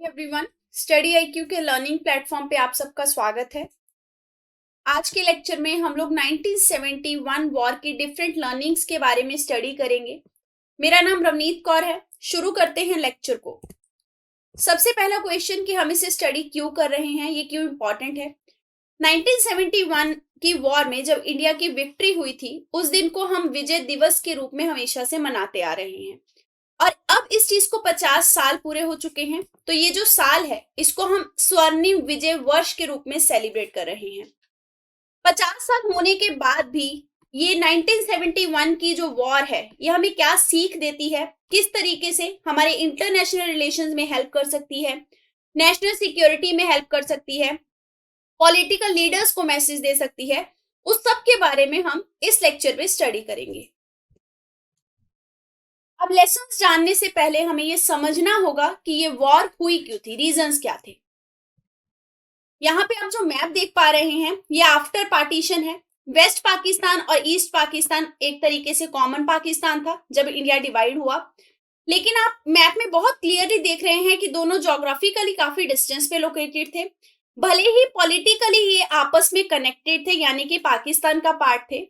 Hi everyone, study IQ के learning platform पे आप सबका स्वागत है। आज के लेक्चर में हम लोग 1971 वॉर की डिफरेंट लर्निंग्स के बारे में स्टडी करेंगे। मेरा नाम रवनीत कौर है। शुरू करते हैं लेक्चर को। सबसे पहला क्वेश्चन कि हम इसे स्टडी क्यों कर रहे हैं, ये क्यों इम्पोर्टेंट है। 1971 की वॉर में जब इंडिया की विक्ट्री हुई थी, उस दिन को हम विजय दिवस के रूप में हमेशा से मनाते आ रहे हैं और अब इस चीज को 50 साल पूरे हो चुके हैं। तो ये जो साल है, इसको हम स्वर्णिम विजय वर्ष के रूप में सेलिब्रेट कर रहे हैं। 50 साल होने के बाद भी ये 1971 की जो वॉर है, ये हमें क्या सीख देती है, किस तरीके से हमारे इंटरनेशनल रिलेशंस में हेल्प कर सकती है, नेशनल सिक्योरिटी में हेल्प कर सकती है, पॉलिटिकल लीडर्स को मैसेज दे सकती है, उस सब के बारे में हम इस लेक्चर में स्टडी करेंगे। अब लेसन्स जानने से पहले हमें ये समझना होगा कि ये वॉर हुई क्यों थी, रीजंस क्या थे। यहाँ पे आप जो मैप देख पा रहे हैं, ये आफ्टर पार्टीशन है। वेस्ट पाकिस्तान और ईस्ट पाकिस्तान एक तरीके से कॉमन पाकिस्तान था जब इंडिया डिवाइड हुआ, लेकिन आप मैप में बहुत क्लियरली देख रहे हैं कि दोनों ज्योग्राफिकली काफी डिस्टेंस पे लोकेटेड थे। भले ही पॉलिटिकली ये आपस में कनेक्टेड थे, यानी कि पाकिस्तान का पार्ट थे,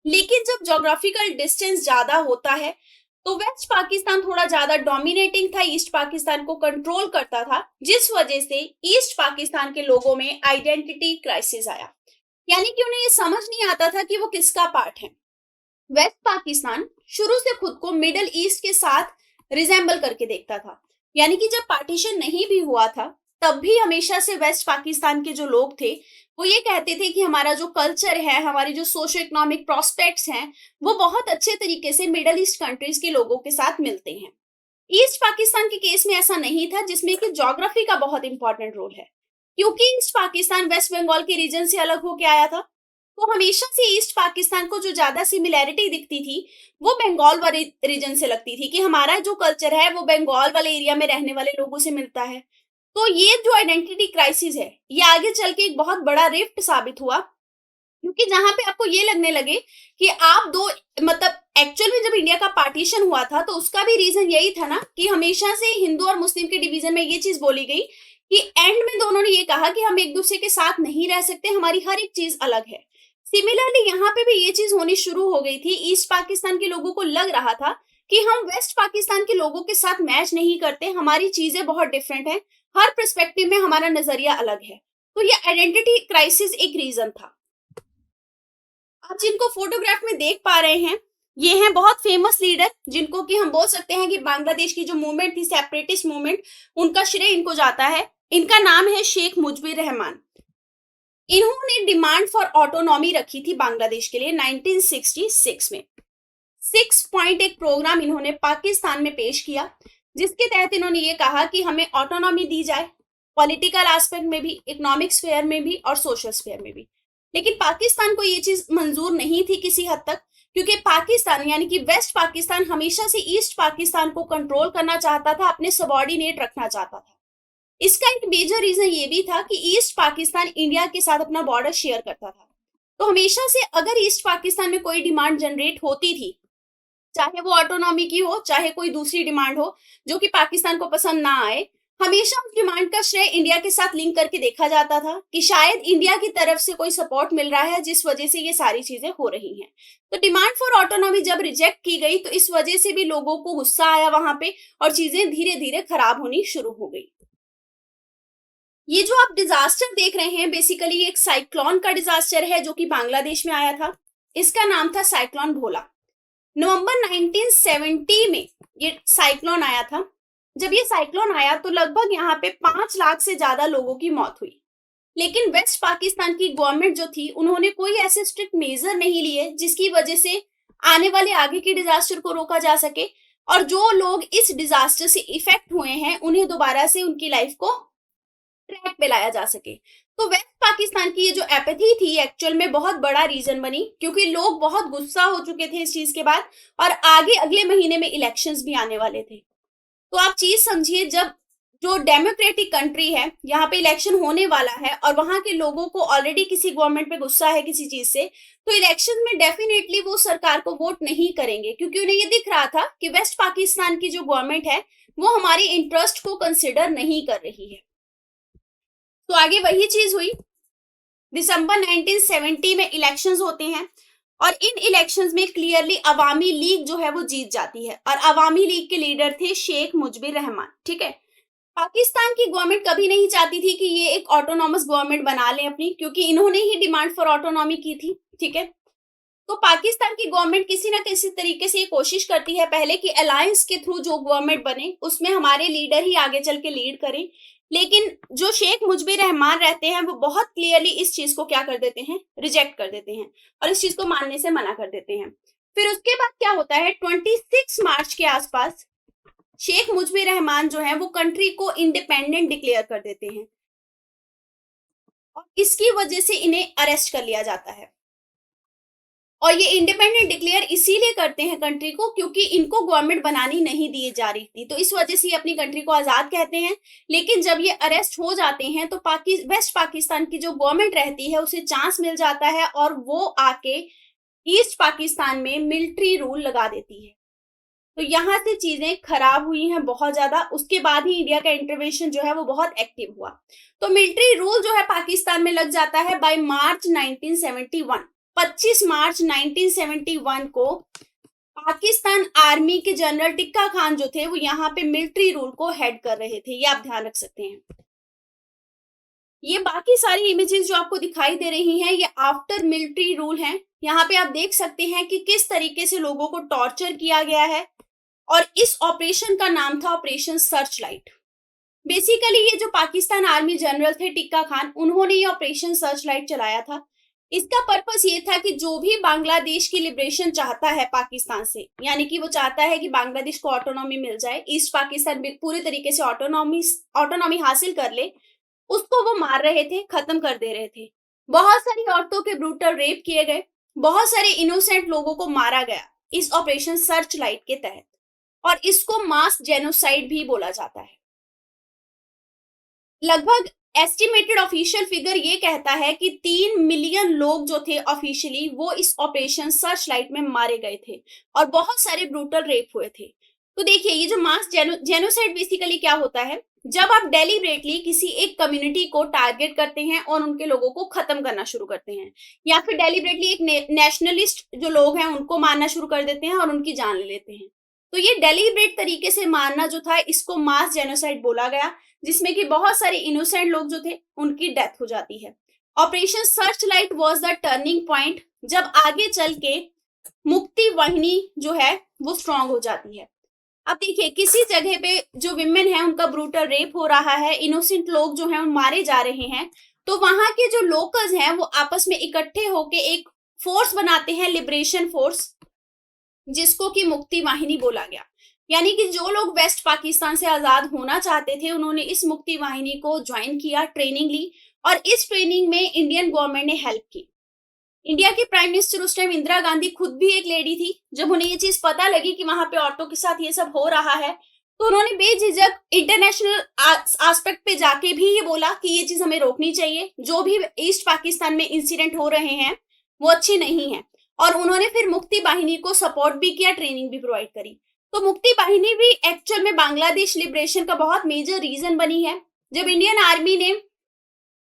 लेकिन जब ज्योग्राफिकल डिस्टेंस ज्यादा होता है तो वेस्ट पाकिस्तान थोड़ा ज्यादा डोमिनेटिंग था, ईस्ट पाकिस्तान को कंट्रोल करता था, जिस वजह से ईस्ट पाकिस्तान के लोगों में आइडेंटिटी क्राइसिस आया। यानी कि उन्हें ये समझ नहीं आता था कि वो किसका पार्ट है। वेस्ट पाकिस्तान शुरू से खुद को मिडल ईस्ट के साथ रिजेंबल करके देखता था, यानी कि जब पार्टीशन नहीं भी हुआ था तब भी हमेशा से वेस्ट पाकिस्तान के जो लोग थे वो ये कहते थे कि हमारा जो कल्चर है, हमारी जो सोशो इकोनॉमिक प्रोस्पेक्ट्स हैं, वो बहुत अच्छे तरीके से मिडल ईस्ट कंट्रीज के लोगों के साथ मिलते हैं। ईस्ट पाकिस्तान के केस में ऐसा नहीं था, जिसमें कि ज्योग्राफी का बहुत इंपॉर्टेंट रोल है, क्योंकि ईस्ट पाकिस्तान वेस्ट बंगाल के रीजन से अलग होकर आया था। तो हमेशा से ईस्ट पाकिस्तान को जो ज्यादा सिमिलैरिटी दिखती थी वो बंगाल वाले रीजन से लगती थी, कि हमारा जो कल्चर है वो बंगाल वाले एरिया में रहने वाले लोगों से मिलता है। तो ये जो आइडेंटिटी क्राइसिस है, ये आगे चल के एक बहुत बड़ा रिफ्ट साबित हुआ, क्योंकि जहां पे आपको ये लगने लगे कि आप दो, मतलब एक्चुअल में जब इंडिया का पार्टीशन हुआ था तो उसका भी रीजन यही था ना, कि हमेशा से हिंदू और मुस्लिम के डिवीजन में ये चीज बोली गई कि एंड में दोनों ने ये कहा कि हम एक दूसरे के साथ नहीं रह सकते, हमारी हर एक चीज अलग है। सिमिलरली यहाँ पे भी ये चीज होनी शुरू हो गई थी। ईस्ट पाकिस्तान के लोगों को लग रहा था कि हम वेस्ट पाकिस्तान के लोगों के साथ मैच नहीं करते, हमारी चीजें बहुत डिफरेंट है, हर पर्सपेक्टिव में हमारा नजरिया अलग है। तो ये आइडेंटिटी क्राइसिस एक रीजन था। आप जिनको फोटोग्राफ में देख पा रहे हैं, ये हैं बहुत फेमस लीडर, जिनको कि हम बोल सकते हैं कि बांग्लादेश की जो मूवमेंट थी, सेपरेटिस्ट मूवमेंट, उनका श्रेय इनको जाता है। इनका नाम है शेख मुजीबुर रहमान। इन्होंने डिमांड फॉर ऑटोनॉमी रखी थी बांग्लादेश के लिए 1966 में। 6 पॉइंट एक प्रोग्राम इन्होंने पाकिस्तान में पेश किया, जिसके तहत इन्होंने ये कहा कि हमें ऑटोनॉमी दी जाए, पॉलिटिकल एस्पेक्ट में भी, इकोनॉमिक स्फेयर में भी और सोशल स्फेयर में भी। लेकिन पाकिस्तान को ये चीज मंजूर नहीं थी किसी हद तक, क्योंकि पाकिस्तान यानी कि वेस्ट पाकिस्तान हमेशा से ईस्ट पाकिस्तान को कंट्रोल करना चाहता था, अपने सबॉर्डिनेट रखना चाहता था। इसका एक मेजर रीजन ये भी था कि ईस्ट पाकिस्तान इंडिया के साथ अपना बॉर्डर शेयर करता था। तो हमेशा से अगर ईस्ट पाकिस्तान में कोई डिमांड जनरेट होती थी, चाहे वो ऑटोनॉमी की हो, चाहे कोई दूसरी डिमांड हो जो कि पाकिस्तान को पसंद ना आए, हमेशा उस डिमांड का श्रेय इंडिया के साथ लिंक करके देखा जाता था कि शायद इंडिया की तरफ से कोई सपोर्ट मिल रहा है, जिस वजह से ये सारी चीजें हो रही हैं। तो डिमांड फॉर ऑटोनॉमी जब रिजेक्ट की गई तो इस वजह से भी लोगों को गुस्सा आया वहां पे, और चीजें धीरे धीरे खराब होनी शुरू हो गई। ये जो आप डिजास्टर देख रहे हैं, बेसिकली एक साइक्लोन का डिजास्टर है जो कि बांग्लादेश में आया था। इसका नाम था साइक्लोन भोला। नवंबर 1970 में ये साइक्लोन आया था। जब ये साइक्लोन आया तो लगभग यहाँ पे 5 लाख से ज्यादा लोगों की मौत हुई। लेकिन वेस्ट पाकिस्तान की गवर्नमेंट जो थी, उन्होंने कोई ऐसे स्ट्रिक्ट मेजर नहीं लिए जिसकी वजह से आने वाले आगे के डिजास्टर को रोका जा सके, और जो लोग इस डिजास्टर से इफेक्ट हुए हैं उन्हें दोबारा से उनकी लाइफ को ट्रैक पे लाया जा सके। तो वेस्ट पाकिस्तान की ये जो एपैथी थी एक्चुअल में बहुत बड़ा रीजन बनी, क्योंकि लोग बहुत गुस्सा हो चुके थे इस चीज के बाद, और आगे अगले महीने में इलेक्शंस भी आने वाले थे। तो आप चीज समझिए, जब जो डेमोक्रेटिक कंट्री है, यहाँ पे इलेक्शन होने वाला है और वहां के लोगों को ऑलरेडी किसी गवर्नमेंट पे गुस्सा है किसी चीज से, तो इलेक्शन में डेफिनेटली वो सरकार को वोट नहीं करेंगे, क्योंकि उन्हें ये दिख रहा था कि वेस्ट पाकिस्तान की जो गवर्नमेंट है वो हमारे इंटरेस्ट को कंसिडर नहीं कर रही है। तो आगे वही चीज हुई, दिसंबर 1970 में इलेक्शंस होते हैं और इन इलेक्शंस में क्लियरली अवामी लीग जो है वो जीत जाती है और अवामी लीग के लीडर थे शेख मुजबिर रहमान। ठीक है, पाकिस्तान की गवर्नमेंट कभी नहीं चाहती थी कि ये एक ऑटोनॉमस गवर्नमेंट बना लें अपनी, क्योंकि इन्होंने ही डिमांड फॉर ऑटोनॉमी की थी। ठीक है, तो पाकिस्तान की गवर्नमेंट किसी ना किसी तरीके से ये कोशिश करती है पहले कि अलायंस के थ्रू जो गवर्नमेंट बने उसमें हमारे लीडर ही आगे चल के लीड करें, लेकिन जो शेख मुजबिर रहमान रहते हैं वो बहुत क्लियरली इस चीज को क्या कर देते हैं, रिजेक्ट कर देते हैं और इस चीज को मानने से मना कर देते हैं। फिर उसके बाद क्या होता है, 26 मार्च के आसपास शेख मुजबिर रहमान जो है वो कंट्री को इंडिपेंडेंट डिक्लेयर कर देते हैं और इसकी वजह से इन्हें अरेस्ट कर लिया जाता है। और ये इंडिपेंडेंट डिक्लेयर इसीलिए करते हैं कंट्री को क्योंकि इनको गवर्नमेंट बनानी नहीं दी जा रही थी, तो इस वजह से ये अपनी कंट्री को आजाद कहते हैं। लेकिन जब ये अरेस्ट हो जाते हैं तो वेस्ट पाकिस्तान की जो गवर्नमेंट रहती है उसे चांस मिल जाता है और वो आके ईस्ट पाकिस्तान में मिलिट्री रूल लगा देती है। तो यहाँ से चीजें खराब हुई हैं बहुत ज्यादा। उसके बाद ही इंडिया का इंटरवेंशन जो है वो बहुत एक्टिव हुआ। तो मिलिट्री रूल जो है पाकिस्तान में लग जाता है बाय मार्च 1971। 25 मार्च 1971 को पाकिस्तान आर्मी के जनरल टिक्का खान जो थे वो यहाँ पे मिलिट्री रूल को हेड कर रहे थे, ये आप ध्यान रख सकते हैं। ये बाकी सारी इमेजेस जो आपको दिखाई दे रही हैं ये आफ्टर मिलिट्री रूल हैं। यहाँ पे आप देख सकते हैं कि किस तरीके से लोगों को टॉर्चर किया गया है और इस ऑपरेशन का नाम था ऑपरेशन सर्च लाइट। बेसिकली ये जो पाकिस्तान आर्मी जनरल थे टिक्का खान, उन्होंने ये ऑपरेशन सर्च लाइट चलाया था। इसका पर्पस ये था कि जो भी बांग्लादेश की लिबरेशन चाहता है पाकिस्तान से, यानी कि वो चाहता है कि बांग्लादेश को ऑटोनॉमी मिल जाए, ईस्ट पाकिस्तान पूरे तरीके से ऑटोनॉमी हासिल कर ले, उसको वो मार रहे थे, खत्म कर दे रहे थे। बहुत सारी औरतों के ब्रूटल रेप किए गए, बहुत सारे इनोसेंट लोगों को मारा गया इस ऑपरेशन सर्च लाइट के तहत और इसको मास जेनोसाइड भी बोला जाता है। लगभग एस्टिमेटेड ऑफिशियल फिगर ये कहता है कि 3 मिलियन लोग जो थे ऑफिशियली वो इस ऑपरेशन सर्च लाइट में मारे गए थे और बहुत सारे ब्रूटल रेप हुए थे। तो देखिए ये जो मास जेनोसाइड बेसिकली क्या होता है, जब आप डेलिबरेटली किसी एक कम्युनिटी को टारगेट करते हैं और उनके लोगों को खत्म करना शुरू करते हैं, या फिर डेलिबरेटली एक नेशनलिस्ट जो लोग हैं उनको मारना शुरू कर देते हैं और उनकी जान ले लेते हैं, तो ये डेलिबरेट तरीके से मारना जो था इसको मास जेनोसाइड बोला गया, जिसमें कि बहुत सारे इनोसेंट लोग जो थे उनकी डेथ हो जाती है। Operation search light was the turning point, जब आगे चल के मुक्ति वाहिनी जो है वो स्ट्रांग हो जाती है। अब देखिए किसी जगह पे जो विमेन है उनका ब्रूटल रेप हो रहा है, इनोसेंट लोग जो हैं मारे जा रहे हैं, तो वहां के जो लोकल्स हैं वो आपस में इकट्ठे होके एक फोर्स बनाते हैं, लिबरेशन फोर्स, जिसको कि मुक्ति वाहिनी बोला गया। यानी कि जो लोग वेस्ट पाकिस्तान से आजाद होना चाहते थे उन्होंने इस मुक्ति वाहिनी को ज्वाइन किया, ट्रेनिंग ली और इस ट्रेनिंग में इंडियन गवर्नमेंट ने हेल्प की। इंडिया की प्राइम मिनिस्टर उस टाइम इंदिरा गांधी खुद भी एक लेडी थी। जब उन्हें ये चीज पता लगी कि वहां पे औरतों के साथ ये सब हो रहा है तो उन्होंने बेझिझक इंटरनेशनल एस्पेक्ट पे जाके भी ये बोला कि ये चीज हमें रोकनी चाहिए, जो भी ईस्ट पाकिस्तान में इंसिडेंट हो रहे हैं वो अच्छे नहीं है। और उन्होंने फिर मुक्ति वाहिनी को सपोर्ट भी किया, ट्रेनिंग भी प्रोवाइड करी। तो मुक्ति वाहिनी भी एक्चुअल में बांग्लादेश लिबरेशन का बहुत मेजर रीजन बनी है। जब इंडियन आर्मी ने,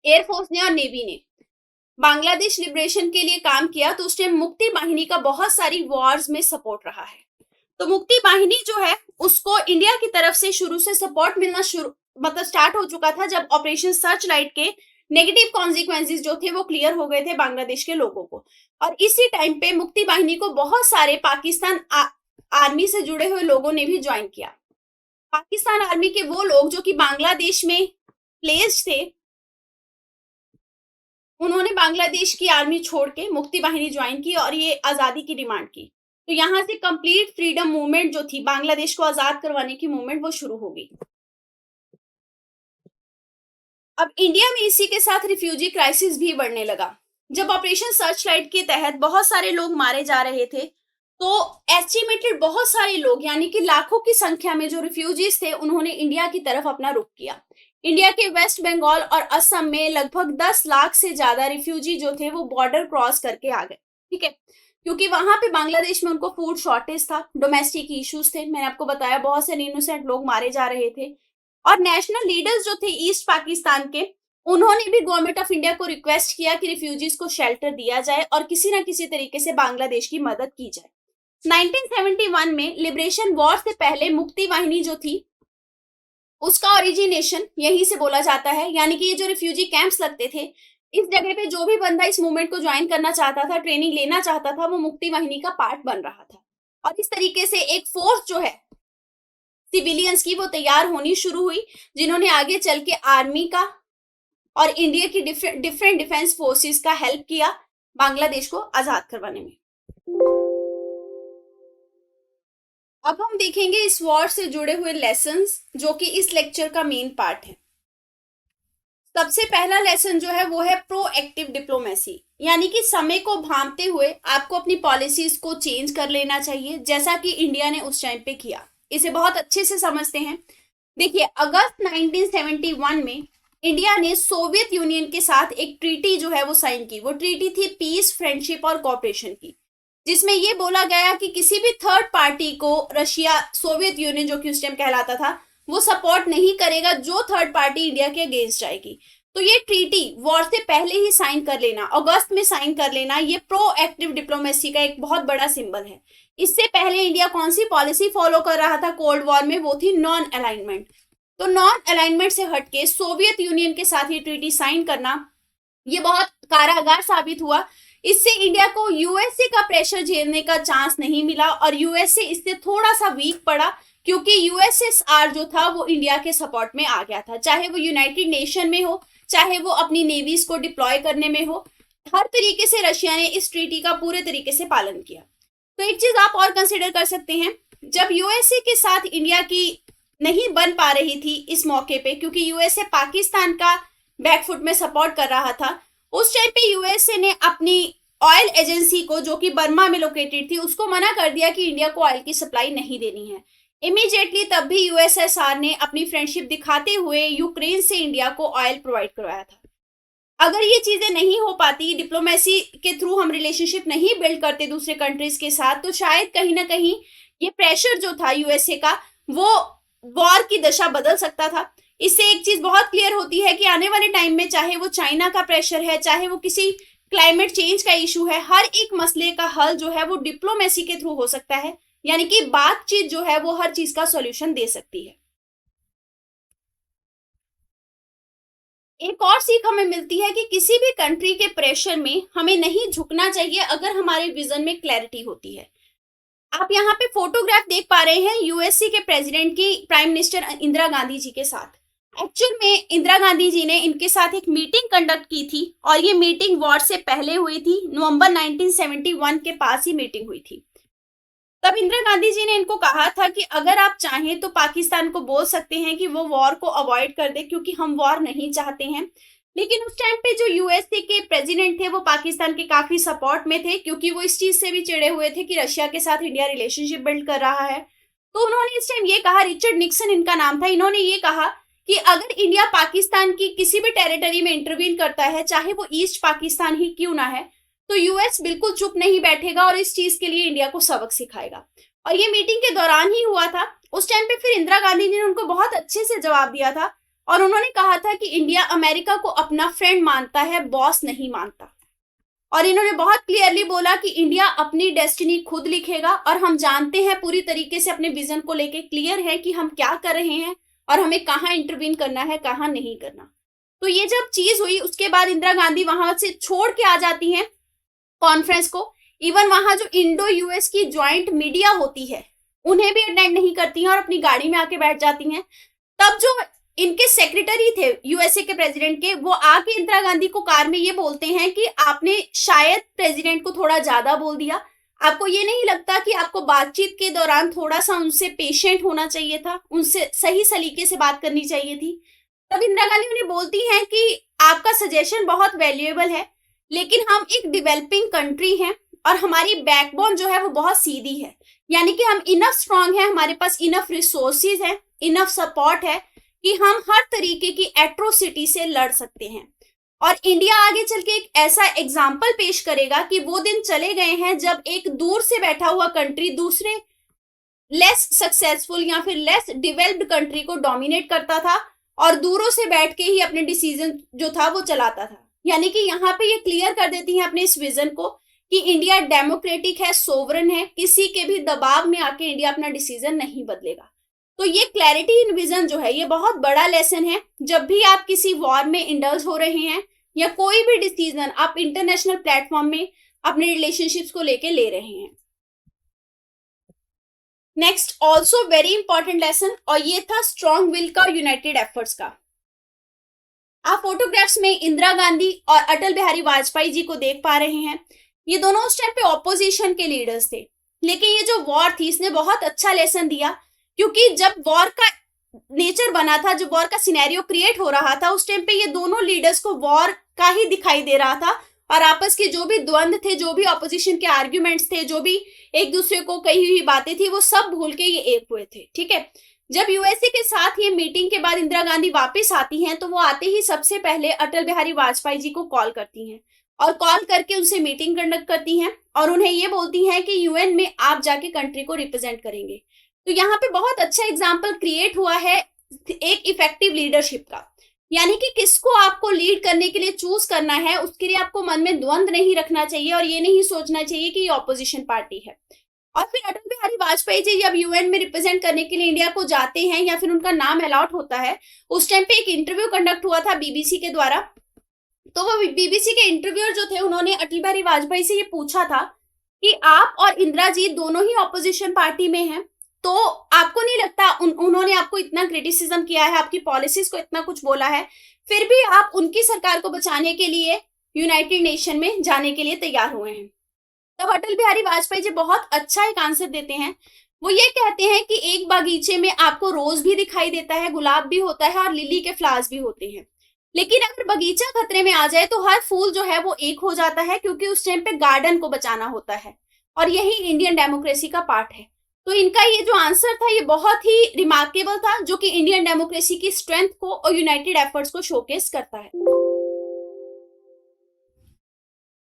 एयरफोर्स ने और नेवी ने बांग्लादेश लिबरेशन के लिए काम किया तो उस टाइम मुक्ति वाहिनी का बहुत सारी वॉर्स में सपोर्ट रहा है। तो मुक्ति वाहिनी जो है उसको इंडिया की तरफ से शुरू से सपोर्ट मिलना स्टार्ट हो चुका था जब ऑपरेशन सर्च लाइट के नेगेटिव कॉन्सिक्वेंसेस जो थे वो क्लियर हो गए थे बांग्लादेश के लोगों को। और इसी टाइम पे मुक्ति वाहिनी को बहुत सारे पाकिस्तान आर्मी से जुड़े हुए लोगों ने भी ज्वाइन किया। पाकिस्तान आर्मी के वो लोग जो कि बांग्लादेश में प्लेस्ड थे, उन्होंने बांग्लादेश की आर्मी छोड़ के मुक्ति वाहिनी ज्वाइन की और ये आजादी की डिमांड की। तो यहां से कंप्लीट फ्रीडम मूवमेंट जो थी, बांग्लादेश को आजाद करवाने की मूवमेंट, वो शुरू हो गई। अब इंडिया में इसी के साथ रिफ्यूजी क्राइसिस भी बढ़ने लगा। जब ऑपरेशन सर्च लाइट के तहत बहुत सारे लोग मारे जा रहे थे तो एस्टिमेटेड बहुत सारे लोग यानी कि लाखों की संख्या में जो रिफ्यूजीज थे उन्होंने इंडिया की तरफ अपना रुख किया। इंडिया के वेस्ट बंगाल और असम में लगभग 10 लाख से ज्यादा रिफ्यूजी जो थे वो बॉर्डर क्रॉस करके आ गए। ठीक है, क्योंकि वहां पे बांग्लादेश में उनको फूड शॉर्टेज था, डोमेस्टिक इश्यूज थे, मैंने आपको बताया बहुत से इनोसेंट लोग मारे जा रहे थे। और नेशनल लीडर्स जो थे ईस्ट पाकिस्तान के, उन्होंने भी गवर्नमेंट ऑफ इंडिया को रिक्वेस्ट किया कि रिफ्यूजीज को शेल्टर दिया जाए और किसी ना किसी तरीके से बांग्लादेश की मदद की जाए। 1971 में लिबरेशन वॉर से पहले मुक्ति वाहिनी जो थी उसका ओरिजिनेशन यहीं से बोला जाता है, यानी कि ये जो रिफ्यूजी कैंप्स लगते थे, इस जगह पे जो भी बंदा इस मूवमेंट को ज्वाइन करना चाहता था, ट्रेनिंग लेना चाहता था, वो मुक्ति वाहिनी का पार्ट बन रहा था। और इस तरीके से एक फोर्स जो है सिविलियंस की वो तैयार होनी शुरू हुई, जिन्होंने आगे चल के आर्मी का और इंडिया की डिफरेंट डिफेंस फोर्सेस का हेल्प किया बांग्लादेश को आजाद करवाने में। अब हम देखेंगे इस वॉर से जुड़े हुए लेसन्स, जो कि इस लेक्चर का मेन पार्ट है। सबसे पहला लेसन जो है वो है प्रोएक्टिव डिप्लोमेसी, यानी कि समय को भांपते हुए आपको अपनी पॉलिसीज को चेंज कर लेना चाहिए, जैसा कि इंडिया ने उस टाइम पे किया। इसे बहुत अच्छे से समझते हैं। देखिए, अगस्त 1971 में इंडिया ने सोवियत यूनियन के साथ एक ट्रीटी जो है वो साइन की। वो ट्रीटी थी पीस, फ्रेंडशिप और कोऑपरेशन की, जिसमें ये बोला गया कि किसी भी थर्ड पार्टी को रशिया, सोवियत यूनियन जो कि उस टाइम कहलाता था, वो सपोर्ट नहीं करेगा जो थर्ड पार्टी इंडिया के अगेंस्ट जाएगी। तो ये ट्रीटी वॉर से पहले ही साइन कर लेना, अगस्त में साइन कर लेना, ये प्रोएक्टिव डिप्लोमेसी का एक बहुत बड़ा सिंबल है। इससे पहले इंडिया कौन सी पॉलिसी फॉलो कर रहा था कोल्ड वॉर में? वो थी नॉन अलाइनमेंट। तो नॉन अलाइनमेंट से हटके सोवियत यूनियन के साथ ये ट्रीटी साइन करना, ये बहुत कारागार साबित हुआ। इससे इंडिया को यूएसए का प्रेशर झेलने का चांस नहीं मिला और यूएसए इससे थोड़ा सा वीक पड़ा, क्योंकि यूएसएसआर जो था वो इंडिया के सपोर्ट में आ गया था, चाहे वो यूनाइटेड नेशन में हो, चाहे वो अपनी नेवीज को डिप्लॉय करने में हो। हर तरीके से रशिया ने इस ट्रीटी का पूरे तरीके से पालन किया। तो एक चीज आप और कंसिडर कर सकते हैं, जब यूएसए के साथ इंडिया की नहीं बन पा रही थी इस मौके पे, क्योंकि यूएसए पाकिस्तान का बैकफुट में सपोर्ट कर रहा था, उस टाइम पे यूएसए ने अपनी ऑयल एजेंसी को, जो कि बर्मा में लोकेटेड थी, उसको मना कर दिया कि इंडिया को ऑयल की सप्लाई नहीं देनी है। इमीडिएटली तब भी यूएसएसआर ने अपनी फ्रेंडशिप दिखाते हुए यूक्रेन से इंडिया को ऑयल प्रोवाइड करवाया था। अगर ये चीजें नहीं हो पाती, डिप्लोमेसी के थ्रू हम रिलेशनशिप नहीं बिल्ड करते दूसरे कंट्रीज के साथ, तो शायद कहीं ना कहीं ये प्रेशर जो था यूएसए का, वो वॉर की दशा बदल सकता था। इससे एक चीज बहुत क्लियर होती है कि आने वाले टाइम में, चाहे वो चाइना का प्रेशर है, चाहे वो किसी क्लाइमेट चेंज का इशू है, हर एक मसले का हल जो है वो डिप्लोमेसी के थ्रू हो सकता है, यानी कि बातचीत जो है वो हर चीज का सॉल्यूशन दे सकती है। एक और सीख हमें मिलती है कि किसी भी कंट्री के प्रेशर में हमें नहीं झुकना चाहिए अगर हमारे विजन में क्लैरिटी होती है। आप यहाँ पे फोटोग्राफ देख पा रहे हैं यूएसए के प्रेसिडेंट की प्राइम मिनिस्टर इंदिरा गांधी जी के साथ। एक्चुअल में इंदिरा गांधी जी ने इनके साथ एक मीटिंग कंडक्ट की थी और ये मीटिंग वॉर से पहले हुई थी। नवंबर 1971 के पास ही मीटिंग हुई थी। तब इंदिरा गांधी जी ने इनको कहा था कि अगर आप चाहें तो पाकिस्तान को बोल सकते हैं कि वो वॉर को अवॉइड कर दे, क्योंकि हम वॉर नहीं चाहते हैं। लेकिन उस टाइम पे जो यूएसए के प्रेसिडेंट थे वो पाकिस्तान के काफी सपोर्ट में थे, क्योंकि वो इस चीज से भी चिड़े हुए थे कि रशिया के साथ इंडिया रिलेशनशिप बिल्ड कर रहा है। तो उन्होंने इस टाइम ये कहा, रिचर्ड निक्सन इनका नाम था, इन्होंने ये कहा कि अगर इंडिया पाकिस्तान की किसी भी टेरिटरी में इंटरवीन करता है, चाहे वो ईस्ट पाकिस्तान ही क्यों ना है, तो यूएस बिल्कुल चुप नहीं बैठेगा और इस चीज के लिए इंडिया को सबक सिखाएगा। और ये मीटिंग के दौरान ही हुआ था। उस टाइम पे फिर इंदिरा गांधी जी ने उनको बहुत अच्छे से जवाब दिया था और उन्होंने कहा था कि इंडिया अमेरिका को अपना फ्रेंड मानता है, बॉस नहीं मानता। और इन्होंने बहुत क्लियरली बोला कि इंडिया अपनी डेस्टिनी खुद लिखेगा और हम जानते हैं पूरी तरीके से, अपने विजन को लेके क्लियर है कि हम क्या कर रहे हैं और हमें कहाँ इंटरवीन करना है, कहाँ नहीं करना। तो ये जब चीज हुई, उसके बाद इंदिरा गांधी वहां से छोड़ के आ जाती हैं कॉन्फ्रेंस को। इवन वहां जो इंडो यूएस की ज्वाइंट मीडिया होती है उन्हें भी अटेंड नहीं करती हैं और अपनी गाड़ी में आके बैठ जाती हैं। तब जो इनके सेक्रेटरी थे यूएसए के प्रेसिडेंट के, वो आके इंदिरा गांधी को कार में ये बोलते हैं कि आपने शायद प्रेसिडेंट को थोड़ा ज्यादा बोल दिया। आपको ये नहीं लगता कि आपको बातचीत के दौरान थोड़ा सा उनसे पेशेंट होना चाहिए था, उनसे सही सलीके से बात करनी चाहिए थी? तब इंदिरा गांधी उन्हें बोलती हैं कि आपका सजेशन बहुत वैल्यूएबल है, लेकिन हम एक डेवलपिंग कंट्री हैं और हमारी बैकबोन जो है वो बहुत सीधी है, यानी कि हम इनफ स्ट्रांग है, हमारे पास इनफ रिसोर्सेज है, इनफ सपोर्ट है कि हम हर तरीके की एट्रोसिटी से लड़ सकते हैं। और इंडिया आगे चल के एक ऐसा एग्जाम्पल पेश करेगा कि वो दिन चले गए हैं जब एक दूर से बैठा हुआ कंट्री दूसरे लेस सक्सेसफुल या फिर लेस डेवलप्ड कंट्री को डोमिनेट करता था और दूरों से बैठ के ही अपने डिसीजन जो था वो चलाता था। यानी कि यहाँ पे ये क्लियर कर देती हैं अपने इस विजन को कि इंडिया डेमोक्रेटिक है, सोवरन है, किसी के भी दबाव में आके इंडिया अपना डिसीजन नहीं बदलेगा। तो ये क्लैरिटी इन विजन जो है ये बहुत बड़ा लेसन है। जब भी आप किसी वॉर में इंडल्ज हो रहे हैं या कोई भी डिसीजन आप इंटरनेशनल प्लेटफॉर्म में अपने रिलेशनशिप्स को लेके ले रहे हैं। Next also very important lesson, और ये था स्ट्रॉन्ग विल का और यूनाइटेड एफर्ट्स का। आप फोटोग्राफ्स में इंदिरा गांधी और अटल बिहारी वाजपेयी जी को देख पा रहे हैं। ये दोनों उस टाइम पे ऑपोजिशन के लीडर्स थे, लेकिन ये जो वॉर थी इसने बहुत अच्छा लेसन दिया, क्योंकि जब वॉर का नेचर बना था, जब वॉर का सिनेरियो क्रिएट हो रहा था, उस टाइम पे ये दोनों लीडर्स को वॉर का ही दिखाई दे रहा था और आपस के जो भी द्वंद थे, जो भी ऑपोजिशन के आर्ग्यूमेंट्स थे, जो भी एक दूसरे को कही हुई बातें थी, वो सब भूल के ये एक हुए थे। ठीक है, जब यूएसए के साथ ये मीटिंग के बाद इंदिरा गांधी वापस आती हैं तो वो आते ही सबसे पहले अटल बिहारी वाजपेयी जी को कॉल करती हैं और कॉल करके उनसे मीटिंग कंडक्ट करती हैं और उन्हें ये बोलती हैं कि यूएन में आप जाके कंट्री को रिप्रेजेंट करेंगे। तो यहाँ पे बहुत अच्छा एग्जाम्पल क्रिएट हुआ है एक इफेक्टिव लीडरशिप का, यानी कि किसको आपको लीड करने के लिए चूज करना है, उसके लिए आपको मन में द्वंद नहीं रखना चाहिए और ये नहीं सोचना चाहिए कि ये ऑपोजिशन पार्टी है। और फिर अटल बिहारी वाजपेयी जी जब यूएन में रिप्रेजेंट करने के लिए इंडिया को जाते हैं या फिर उनका नाम अलॉट होता है, उस टाइम पे एक इंटरव्यू कंडक्ट हुआ था बीबीसी के द्वारा। तो वो बीबीसी के इंटरव्यूअर जो थे उन्होंने अटल बिहारी वाजपेयी से ये पूछा था कि आप और इंदिरा जी दोनों ही ऑपोजिशन पार्टी में हैं, तो आपको नहीं लगता उन्होंने आपको इतना क्रिटिसिज्म किया है, आपकी पॉलिसीज को इतना कुछ बोला है, फिर भी आप उनकी सरकार को बचाने के लिए यूनाइटेड नेशन में जाने के लिए तैयार हुए हैं? तब अटल बिहारी वाजपेयी जी बहुत अच्छा एक आंसर देते हैं। वो ये कहते हैं कि एक बागीचे में आपको रोज भी दिखाई देता है, गुलाब भी होता है और लिली के फ्लावर्स भी होते हैं, लेकिन अगर बगीचा खतरे में आ जाए तो हर फूल जो है वो एक हो जाता है, क्योंकि उस टाइम पे गार्डन को बचाना होता है। और यही इंडियन डेमोक्रेसी का पार्ट है। तो इनका ये जो आंसर था ये बहुत ही रिमार्केबल था, जो कि इंडियन डेमोक्रेसी की स्ट्रेंथ को और यूनाइटेड एफर्ट्स को शोकेस करता है।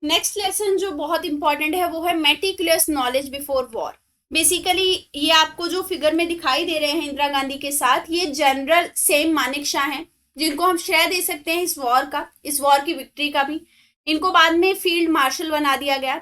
नेक्स्ट लेसन जो बहुत इंपॉर्टेंट है वो है meticulous knowledge before war. Basically ये आपको जो फिगर में दिखाई दे रहे हैं इंदिरा गांधी के साथ, ये जनरल सेम मानेकशॉ हैं, जिनको हम श्रेय दे सकते हैं इस वॉर की विक्ट्री का भी। इनको बाद में फील्ड मार्शल बना दिया गया।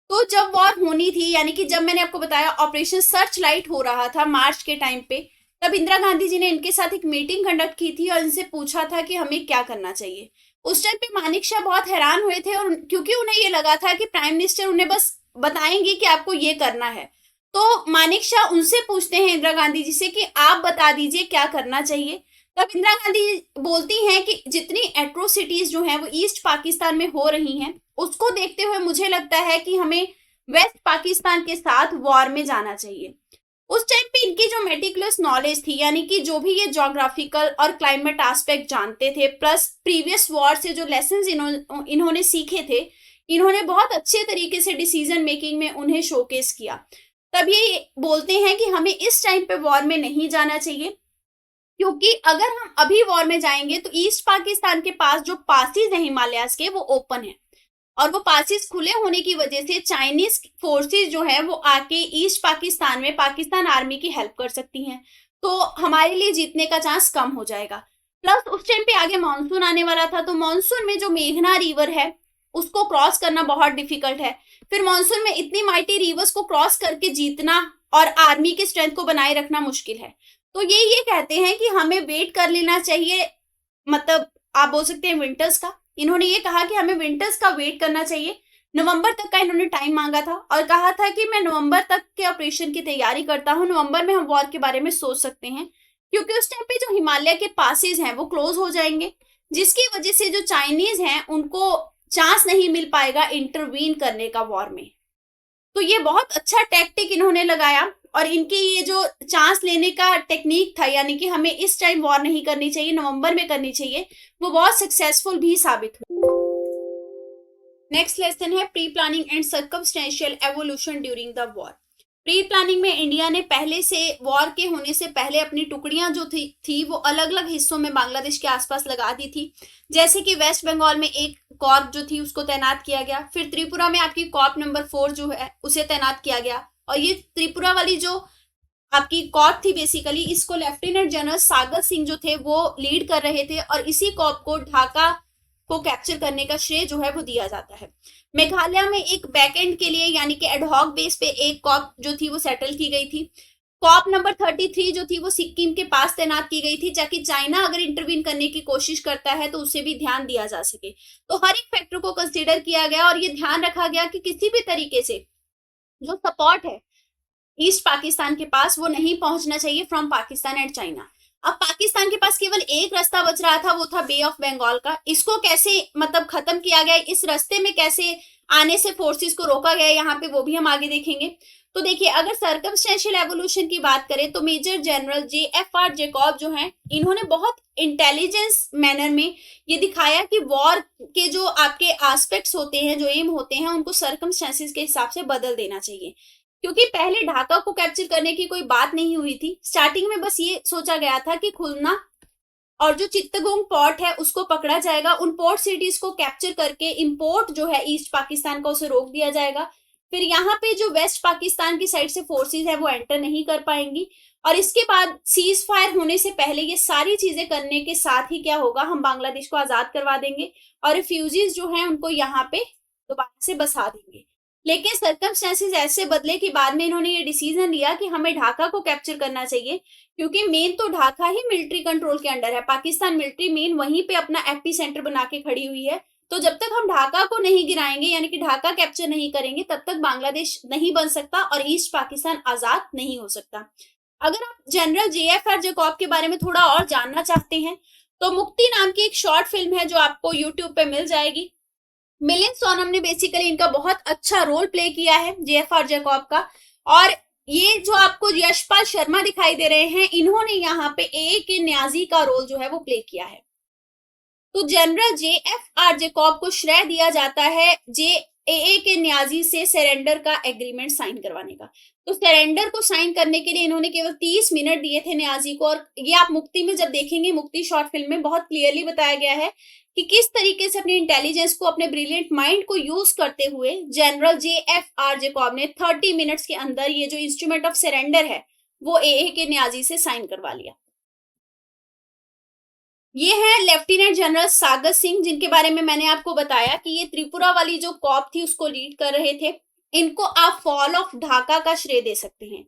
तो जब वॉर होनी थी, यानी कि जब मैंने आपको बताया ऑपरेशन सर्च लाइट हो रहा था मार्च के टाइम पे, तब इंदिरा गांधी जी ने इनके साथ एक मीटिंग कंडक्ट की थी और इनसे पूछा था कि हमें क्या करना चाहिए। उस टाइम पे मानेकशॉ बहुत हैरान हुए थे, और क्योंकि उन्हें ये लगा था कि प्राइम मिनिस्टर उन्हें बस बताएंगे कि आपको ये करना है। तो मानेकशॉ उनसे पूछते हैं इंदिरा गांधी जी से कि आप बता दीजिए क्या करना चाहिए। तब इंदिरा गांधी बोलती हैं कि जितनी एट्रोसिटीज जो हैं वो ईस्ट पाकिस्तान में हो रही हैं, उसको देखते हुए मुझे लगता है कि हमें वेस्ट पाकिस्तान के साथ वॉर में जाना चाहिए। उस टाइम पे इनकी जो मेटिकुलस नॉलेज थी, यानी कि जो भी ये ज्योग्राफिकल और क्लाइमेट एस्पेक्ट जानते थे, प्लस प्रीवियस वॉर से जो लेसन्स इन्होंने सीखे थे, इन्होंने बहुत अच्छे तरीके से डिसीजन मेकिंग में उन्हें शोकेस किया। तब ये बोलते हैं कि हमें इस टाइम पे वॉर में नहीं जाना चाहिए, क्योंकि अगर हम अभी वॉर में जाएंगे तो ईस्ट पाकिस्तान के पास जो पासिस है हिमालयाज के, वो ओपन है, और वो पासिस खुले होने की वजह से चाइनीज फोर्सेस जो है वो आके ईस्ट पाकिस्तान में पाकिस्तान आर्मी की हेल्प कर सकती हैं, तो हमारे लिए जीतने का चांस कम हो जाएगा। प्लस उस टाइम पे आगे मानसून आने वाला था, तो मानसून में जो मेघना रिवर है उसको क्रॉस करना बहुत डिफिकल्ट है। फिर मानसून में इतनी माइटी रिवर्स को क्रॉस करके जीतना और आर्मी की स्ट्रेंथ को बनाए रखना मुश्किल है। तो ये कहते हैं कि हमें वेट कर लेना चाहिए, मतलब आप बोल सकते हैं विंटर्स का। इन्होंने ये कहा कि हमें विंटर्स का वेट करना चाहिए। नवंबर तक का इन्होंने टाइम मांगा था और कहा था कि मैं नवंबर तक के ऑपरेशन की तैयारी करता हूँ, नवंबर में हम वॉर के बारे में सोच सकते हैं, क्योंकि उस टाइम पे जो हिमालय के पासेस हैं वो क्लोज हो जाएंगे, जिसकी वजह से जो चाइनीज हैं उनको चांस नहीं मिल पाएगा इंटरवीन करने का वॉर में। तो ये बहुत अच्छा टैक्टिक इन्होंने लगाया, और इनकी ये जो चांस लेने का टेक्निक था, यानी कि हमें इस टाइम वॉर नहीं करनी चाहिए, नवंबर में करनी चाहिए, वो बहुत सक्सेसफुल भी साबित हुई। नेक्स्ट लेसन है pre planning and circumstantial evolution during the war. Pre planning में इंडिया ने पहले से वॉर के होने से पहले अपनी टुकड़ियां जो थी वो अलग अलग हिस्सों में बांग्लादेश के आसपास लगा दी थी। जैसे कि वेस्ट बंगाल में एक कॉर्प जो थी उसको तैनात किया गया, फिर त्रिपुरा में आपकी कॉर्प नंबर 4 जो है उसे तैनात किया गया। और ये त्रिपुरा वाली जो आपकी कॉर्प थी बेसिकली, इसको लेफ्टिनेंट जनरल सागर सिंह जो थे वो लीड कर रहे थे, और इसी कॉर्प को ढाका को कैप्चर करने का श्रेय जो है वो दिया जाता है। मेघालय में एक बैकएंड के लिए यानी कि एडहॉक बेस पे एक कॉप जो थी वो सेटल की गई थी। कॉप नंबर 33 जो थी वो सिक्किम के पास तैनात की गई थी, ताकि चाइना अगर इंटरवीन करने की कोशिश करता है तो उसे भी ध्यान दिया जा सके। तो हर एक फैक्टर को कंसीडर किया गया और ये ध्यान रखा गया कि किसी भी तरीके से जो सपोर्ट है ईस्ट पाकिस्तान के पास वो नहीं पहुंचना चाहिए फ्रॉम पाकिस्तान एंड चाइना। अब पाकिस्तान के पास केवल एक रास्ता बच रहा था, वो था बे ऑफ बंगाल का। इसको कैसे मतलब खत्म किया गया, इस रास्ते में कैसे आने से फोर्सेस को रोका गया यहाँ पे, वो भी हम आगे देखेंगे। तो देखिए, अगर सर्कमस्टेंशियल एवोल्यूशन की बात करें तो मेजर जनरल JFR जैकब जो हैं, इन्होंने बहुत इंटेलिजेंस मैनर में ये दिखाया कि वॉर के जो आपके एस्पेक्ट्स होते हैं, जो एम होते हैं, उनको सर्कमस्टेंसेस के हिसाब से बदल देना चाहिए। क्योंकि पहले ढाका को कैप्चर करने की कोई बात नहीं हुई थी। स्टार्टिंग में बस ये सोचा गया था कि खुलना और जो चित्तगोंग पोर्ट है उसको पकड़ा जाएगा, उन पोर्ट सिटीज को कैप्चर करके इंपोर्ट जो है ईस्ट पाकिस्तान का उसे रोक दिया जाएगा। फिर यहाँ पे जो वेस्ट पाकिस्तान की साइड से फोर्सेस है वो एंटर नहीं कर पाएंगी, और इसके बाद सीज फायर होने से पहले ये सारी चीजें करने के साथ ही क्या होगा, हम बांग्लादेश को आजाद करवा देंगे और रिफ्यूजीज जो हैं उनको यहाँ पे दोबारा से बसा देंगे। लेकिन सर्कमस्टेंसेस ऐसे बदले कि बाद में इन्होंने ये डिसीजन लिया कि हमें ढाका को कैप्चर करना चाहिए, क्योंकि मेन तो ढाका ही मिलिट्री कंट्रोल के अंडर है। पाकिस्तान मिलिट्री मेन वहीं पे अपना एपी सेंटर बना के खड़ी हुई है। तो जब तक हम ढाका को नहीं गिराएंगे यानी कि ढाका कैप्चर नहीं करेंगे, तब तक बांग्लादेश नहीं बन सकता और ईस्ट पाकिस्तान आजाद नहीं हो सकता। अगर आप जनरल JFR जैकब के बारे में थोड़ा और जानना चाहते हैं तो मुक्ति नाम की एक शॉर्ट फिल्म है जो आपको यूट्यूब पे मिल जाएगी। मिलिंद सोनम ने बेसिकली इनका बहुत अच्छा रोल प्ले किया है JFR जैकब का। और ये जो आपको यशपाल शर्मा दिखाई दे रहे हैं, इन्होंने यहाँ पे के न्याजी का रोल जो है वो प्ले किया है। तो जनरल JFR जैकब को श्रेय दिया जाता है के न्याजी से सरेंडर का एग्रीमेंट साइन करवाने का। तो सरेंडर को साइन करने के लिए इन्होंने केवल 30 मिनट दिए थे न्याजी को, और ये आप मुक्ति में जब देखेंगे, मुक्ति शॉर्ट फिल्म में बहुत क्लियरली बताया गया है कि किस तरीके से अपने इंटेलिजेंस को, अपने ब्रिलियंट माइंड को यूज करते हुए जनरल JFR जैकब ने 30 मिनट्स के अंदर ये जो इंस्ट्रूमेंट ऑफ सरेंडर है वो के न्याजी से साइन करवा लिया। ये है लेफ्टिनेंट जनरल सागर सिंह, जिनके बारे में मैंने आपको बताया कि ये त्रिपुरा वाली जो कॉप थी उसको लीड कर रहे थे। इनको आप फॉल ऑफ ढाका का श्रेय दे सकते हैं,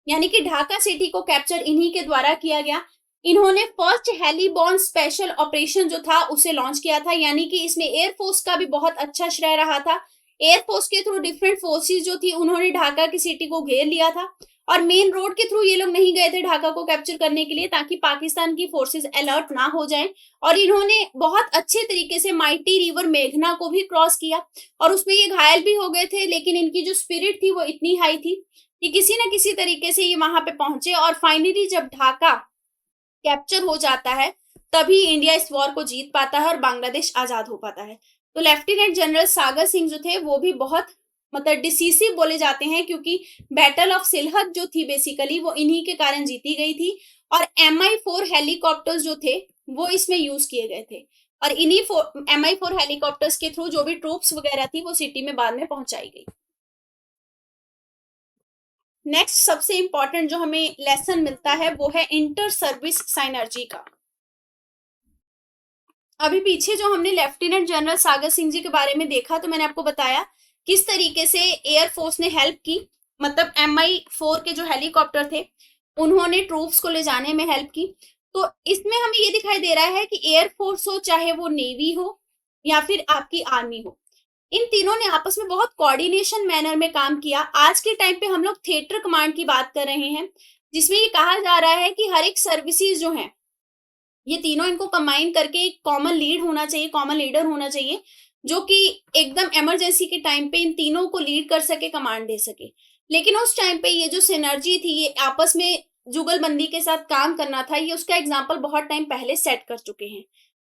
यानी कि ढाका सिटी को कैप्चर इन्हीं के द्वारा किया गया। इन्होंने फर्स्ट हेलीबॉर्न स्पेशल ऑपरेशन जो था उसे लॉन्च किया था, यानी कि इसमें एयरफोर्स का भी बहुत अच्छा श्रेय रहा था। एयरफोर्स के थ्रू डिफरेंट फोर्सेस जो थी उन्होंने ढाका की सिटी को घेर लिया था, और मेन रोड के थ्रू ये लोग नहीं गए थे ढाका को कैप्चर करने के लिए, ताकि पाकिस्तान की फोर्सेस अलर्ट ना हो जाएं। और इन्होंने बहुत अच्छे तरीके से माइटी रिवर मेघना को भी क्रॉस किया, और उसमें ये घायल भी हो गए थे, लेकिन इनकी जो स्पिरिट थी वो इतनी हाई थी कि किसी ना किसी तरीके से ये वहां पे पहुंचे, और फाइनली जब ढाका कैप्चर हो जाता है तभी इंडिया इस वॉर को जीत पाता है और बांग्लादेश आजाद हो पाता है। तो लेफ्टिनेंट जनरल सागर सिंह जो थे वो भी बहुत मतलब डिसीसिव बोले जाते हैं, क्योंकि बैटल ऑफ सिलहट जो थी बेसिकली वो इन्हीं के कारण जीती गई थी, और MI4 हेलीकॉप्टर्स जो थे वो इसमें यूज किए गए थे, और इन्हीं MI4 हेलीकॉप्टर्स के थ्रू जो भी ट्रूप्स वगैरह थी वो सिटी में बाद में पहुंचाई गई। नेक्स्ट सबसे इंपॉर्टेंट जो हमें लेसन मिलता है वो है इंटर सर्विस साइनर्जी का। अभी पीछे जो हमने लेफ्टिनेंट जनरल सागर सिंह जी के बारे में देखा, तो मैंने आपको बताया किस तरीके से एयरफोर्स ने हेल्प की, मतलब MI4 के जो हेलीकॉप्टर थे उन्होंने ट्रूप्स को ले जाने में हेल्प की। तो इसमें हमें ये दिखाई दे रहा है कि एयरफोर्स हो, चाहे वो नेवी हो या फिर आपकी आर्मी हो, इन तीनों ने आपस में बहुत कोऑर्डिनेशन मैनर में काम किया। आज के टाइम पे हम लोग थिएटर कमांड की बात कर रहे हैं, जिसमें ये कहा जा रहा है कि हर एक सर्विसेज जो है ये तीनों इनको कंबाइन करके एक कॉमन लीड होना चाहिए, कॉमन लीडर होना चाहिए, जो कि एकदम इमरजेंसी के टाइम पे इन तीनों को लीड कर सके, कमांड दे सके। लेकिन उस टाइम पे ये जो सिनर्जी थी, ये आपस में जुगलबंदी के साथ काम करना था, ये उसका एग्जाम्पल बहुत टाइम पहले सेट कर चुके हैं।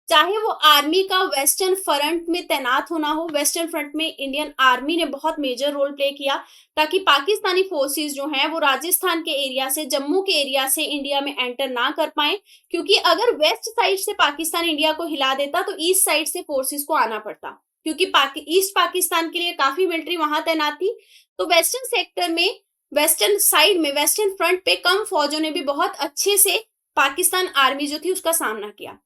चाहे वो आर्मी का वेस्टर्न फ्रंट में तैनात होना हो, वेस्टर्न फ्रंट में इंडियन आर्मी ने बहुत मेजर रोल प्ले किया ताकि पाकिस्तानी फोर्सेस जो हैं वो राजस्थान के एरिया से, जम्मू के एरिया से इंडिया में एंटर ना कर पाए, क्योंकि अगर वेस्ट साइड से पाकिस्तान इंडिया को हिला देता तो ईस्ट साइड से फोर्सेस को आना पड़ता, क्योंकि ईस्ट पाकिस्तान के लिए काफी मिलिट्री वहां तैनात थी। तो वेस्टर्न सेक्टर में, वेस्टर्न साइड में, वेस्टर्न फ्रंट पे कम फौजों ने भी बहुत अच्छे से पाकिस्तान आर्मी जो थी उसका सामना किया।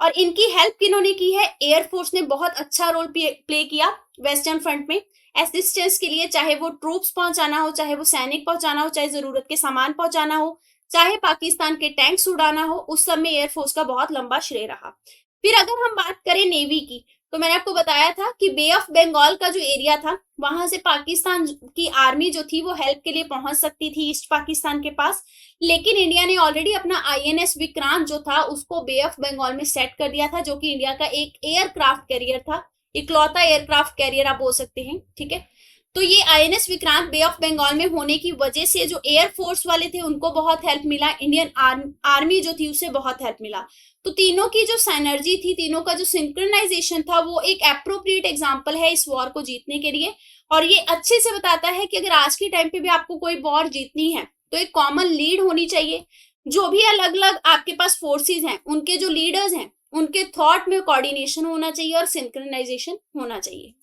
और इनकी हेल्प किन्होंने की है? एयरफोर्स ने बहुत अच्छा रोल प्ले किया वेस्टर्न फ्रंट में असिस्टेंस के लिए, चाहे वो ट्रूप्स पहुंचाना हो, चाहे वो सैनिक पहुंचाना हो, चाहे जरूरत के सामान पहुंचाना हो, चाहे पाकिस्तान के टैंक्स उड़ाना हो, उस सब में एयरफोर्स का बहुत लंबा श्रेय रहा। फिर अगर हम बात करें नेवी की, तो मैंने आपको बताया था कि बे ऑफ बंगाल का जो एरिया था वहां से पाकिस्तान की आर्मी जो थी वो हेल्प के लिए पहुंच सकती थी ईस्ट पाकिस्तान के पास, लेकिन इंडिया ने ऑलरेडी अपना आईएनएस विक्रांत जो था उसको बे ऑफ बंगाल में सेट कर दिया था, जो कि इंडिया का एक एयरक्राफ्ट कैरियर था, इकलौता एयरक्राफ्ट कैरियर आप बोल सकते हैं, ठीक है। तो ये INS Vikrant bay of Bengal में होने की वजह से जो एयरफोर्स वाले थे उनको बहुत हेल्प मिला, इंडियन आर्मी जो थी उसे बहुत हेल्प मिला। तो तीनों की जो सैनर्जी थी, तीनों का जो सिंक्रोनाइजेशन था, वो एक एप्रोप्रिएट एग्जांपल है इस वॉर को जीतने के लिए। और ये अच्छे से बताता है कि अगर आज के टाइम पे भी आपको कोई वॉर जीतनी है तो एक कॉमन लीड होनी चाहिए। जो भी अलग अलग आपके पास फोर्सेस हैं उनके जो लीडर्स हैं उनके थॉट में कोऑर्डिनेशन होना चाहिए और सिंक्रोनाइजेशन होना चाहिए।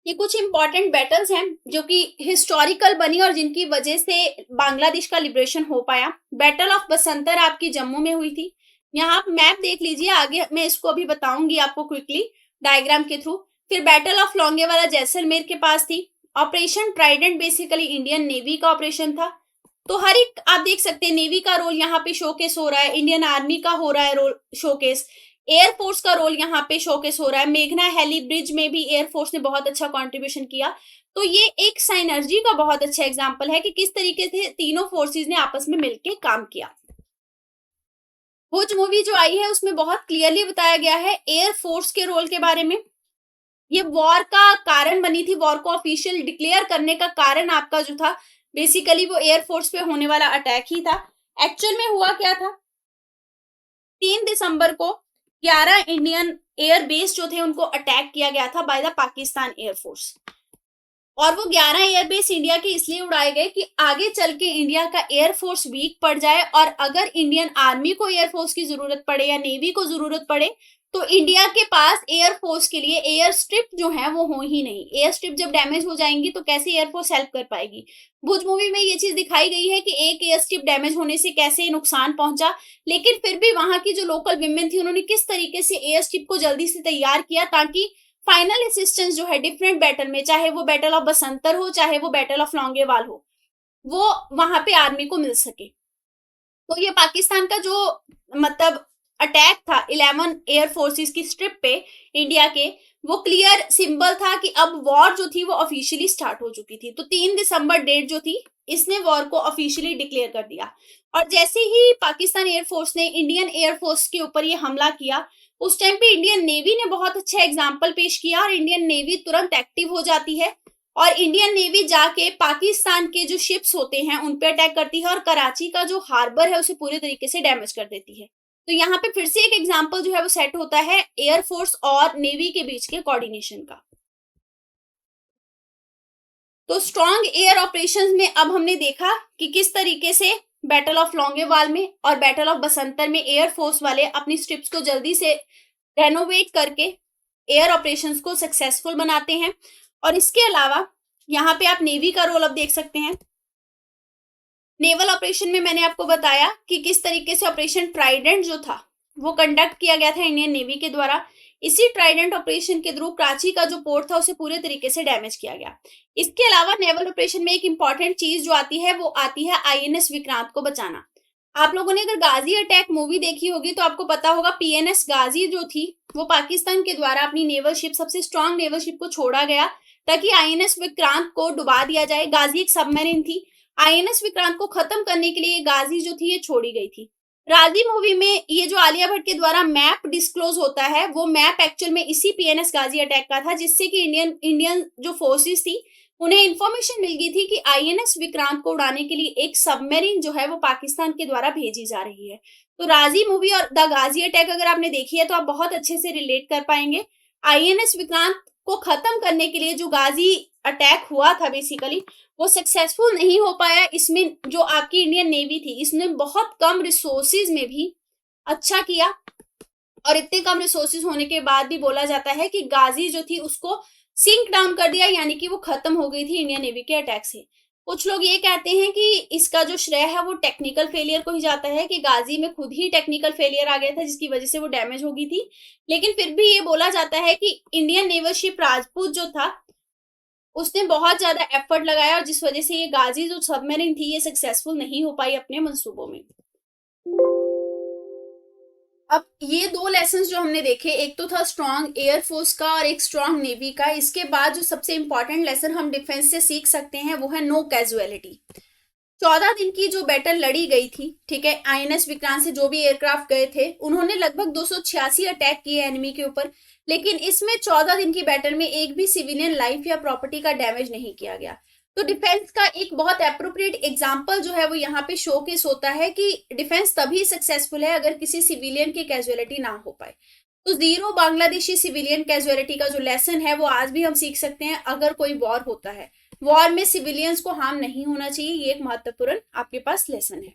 ये कुछ इंपॉर्टेंट बैटल्स हैं जो कि हिस्टोरिकल बनी और जिनकी वजह से बांग्लादेश का लिबरेशन हो पाया। बैटल ऑफ बसंतर आपकी जम्मू में हुई थी। यहाँ आप मैप देख लीजिए, आगे मैं इसको अभी बताऊंगी आपको क्विकली डायग्राम के थ्रू। फिर बैटल ऑफ लोंगेवाला जैसलमेर के पास थी। Operation Trident basically Indian navy का ऑपरेशन था। तो हर एक आप देख सकते हैं नेवी का रोल यहाँ पे शोकेस हो रहा है, इंडियन आर्मी का हो रहा है रोल शोकेस, एयरफोर्स का रोल यहाँ पे शोकेस हो रहा है। मेघना हेली ब्रिज में भी एयरफोर्स ने बहुत अच्छा कंट्रीब्यूशन किया। तो ये एक साइनर्जी का बहुत अच्छा एग्जांपल है कि किस तरीके से तीनों फोर्सेस ने आपस में मिलकर काम किया। भुज मूवी जो आई है उसमें बहुत क्लियरली बताया गया है एयरफोर्स के रोल के बारे में। ये वॉर का कारण बनी थी, वॉर को ऑफिशियल डिक्लेयर करने का कारण आपका जो था बेसिकली वो एयरफोर्स पे होने वाला अटैक ही था। एक्चुअल में हुआ क्या था, 3 दिसंबर को 11 इंडियन एयर बेस जो थे उनको अटैक किया गया था बाय द पाकिस्तान एयरफोर्स। और वो 11 एयरबेस इंडिया के इसलिए उड़ाए गए कि आगे चल के इंडिया का एयरफोर्स वीक पड़ जाए और अगर इंडियन आर्मी को एयरफोर्स की जरूरत पड़े या नेवी को जरूरत पड़े तो इंडिया के पास एयरफोर्स के लिए एयर स्ट्रिप जो है वो हो ही नहीं। एयर स्ट्रिप जब डैमेज हो जाएंगी तो कैसे एयरफोर्स हेल्प कर पाएगी। भुज मूवी में ये चीज दिखाई गई है कि एक एयर स्ट्रिप डैमेज होने से कैसे नुकसान पहुंचा, लेकिन फिर भी वहां की जो लोकल विमेन थी उन्होंने किस तरीके से एयर स्ट्रिप को जल्दी से तैयार किया ताकि फाइनल असिस्टेंस जो है डिफरेंट बैटल में, चाहे वो बैटल ऑफ बसंतर हो चाहे वो बैटल ऑफ लौंगेवाल हो, वो वहां पे आर्मी को मिल सके। तो ये पाकिस्तान का जो मतलब अटैक था 11 एयर फोर्सेस की स्ट्रिप पे इंडिया के, वो क्लियर सिंबल था कि अब वॉर जो थी वो ऑफिशियली स्टार्ट हो चुकी थी। तो 3 दिसंबर डेट जो थी इसने वॉर को ऑफिशियली डिक्लेयर कर दिया। और जैसे ही पाकिस्तान एयरफोर्स ने इंडियन एयरफोर्स के ऊपर ये हमला किया उस टाइम पे इंडियन नेवी ने बहुत अच्छा एग्जाम्पल पेश किया और इंडियन नेवी तुरंत एक्टिव हो जाती है और इंडियन नेवी जाके पाकिस्तान के जो शिप्स होते हैं उन पे अटैक करती है और कराची का जो हार्बर है उसे पूरे तरीके से डैमेज कर देती है। तो यहाँ पे फिर से एक एग्जाम्पल जो है वो सेट होता है एयरफोर्स और नेवी के बीच के कोऑर्डिनेशन का। तो स्ट्रॉन्ग एयर ऑपरेशंस में अब हमने देखा कि किस तरीके से बैटल ऑफ लौंगेवाल में और बैटल ऑफ बसंतर में एयरफोर्स वाले अपनी स्ट्रिप्स को जल्दी से रेनोवेट करके एयर ऑपरेशंस को सक्सेसफुल बनाते हैं। और इसके अलावा यहाँ पे आप नेवी का रोल अब देख सकते हैं। नेवल ऑपरेशन में मैंने आपको बताया कि किस तरीके से ऑपरेशन ट्राइडेंट जो था वो कंडक्ट किया गया था इंडियन नेवी के द्वारा। इसी ट्राइडेंट ऑपरेशन के थ्रू कराची का जो पोर्ट था उसे पूरे तरीके से डैमेज किया गया। इसके अलावा नेवल ऑपरेशन में एक इंपॉर्टेंट चीज जो आती है वो आती है आईएनएस विक्रांत को बचाना। आप लोगों ने अगर गाजी अटैक मूवी देखी होगी तो आपको पता होगा पीएनएस गाजी जो थी वो पाकिस्तान के द्वारा अपनी नेवल शिप, सबसे स्ट्रॉन्ग नेवल शिप को छोड़ा गया ताकि आईएनएस विक्रांत को डुबा दिया जाए। गाजी एक सबमरीन थी, आईएनएस विक्रांत को खत्म करने के लिए गाजी जो थी ये छोड़ी गई थी। राजी मूवी में ये जो आलिया भट्ट के द्वारा मैप डिस्क्लोज होता है वो मैप एक्चुअल में इसी पीएनएस गाजी अटैक का था जिससे कि इंडियन जो फोर्सेस थी उन्हें इंफॉर्मेशन मिल गई थी कि आईएनएस विक्रांत को उड़ाने के लिए एक सबमरीन जो है वो पाकिस्तान के द्वारा भेजी जा रही है। तो राजी मूवी और द गाजी अटैक अगर आपने देखी है तो आप बहुत अच्छे से रिलेट कर पाएंगे। आईएनएस विक्रांत को खत्म करने के लिए जो गाजी अटैक हुआ था बेसिकली, वो सक्सेसफुल नहीं हो पाया। इसमें जो आपकी इंडियन नेवी थी, इसने बहुत कम रिसोर्सेज में भी अच्छा किया, और इतने कम रिसोर्सेज होने के बाद भी बोला जाता है कि गाजी जो थी उसको सिंक डाउन कर दिया, यानी कि वो खत्म हो गई थी इंडियन नेवी के अटैक से। कुछ लोग ये कहते हैं कि इसका जो श्रेय है वो टेक्निकल फेलियर को ही जाता है, कि गाजी में खुद ही टेक्निकल फेलियर आ गया था जिसकी वजह से वो डैमेज हो गई थी। लेकिन फिर भी ये बोला जाता है कि इंडियन नेवल शिप राजपूत जो था उसने बहुत ज्यादा एफर्ट लगाया, और जिस वजह से ये गाजी जो सबमरीन थी ये सक्सेसफुल नहीं हो पाई अपने मंसूबों में। अब ये दो लेसन्स जो हमने देखे, एक तो था स्ट्रांग एयरफोर्स का और एक स्ट्रांग नेवी का। इसके बाद जो सबसे इंपॉर्टेंट लेसन हम डिफेंस से सीख सकते हैं वो है नो कैजुअलिटी। 14 दिन की जो बैटल लड़ी गई थी, ठीक है, आईएनएस विक्रांत से जो भी एयरक्राफ्ट गए थे उन्होंने लगभग 286 अटैक किए एनिमी के ऊपर, लेकिन इसमें 14 दिन की बैटल में एक भी सिविलियन लाइफ या प्रॉपर्टी का डैमेज नहीं किया गया। तो डिफेंस का एक बहुत एप्रोप्रिएट एग्जाम्पल जो है वो यहाँ पे शोकेस होता है कि डिफेंस तभी सक्सेसफुल है अगर किसी सिविलियन की कैजुअलिटी ना हो पाए। तो जीरो बांग्लादेशी सिविलियन कैजुअलिटी का जो लेसन है वो आज भी हम सीख सकते हैं अगर कोई वॉर होता है। वॉर में सिविलियंस को हार्म नहीं होना चाहिए, ये एक महत्वपूर्ण आपके पास लेसन है।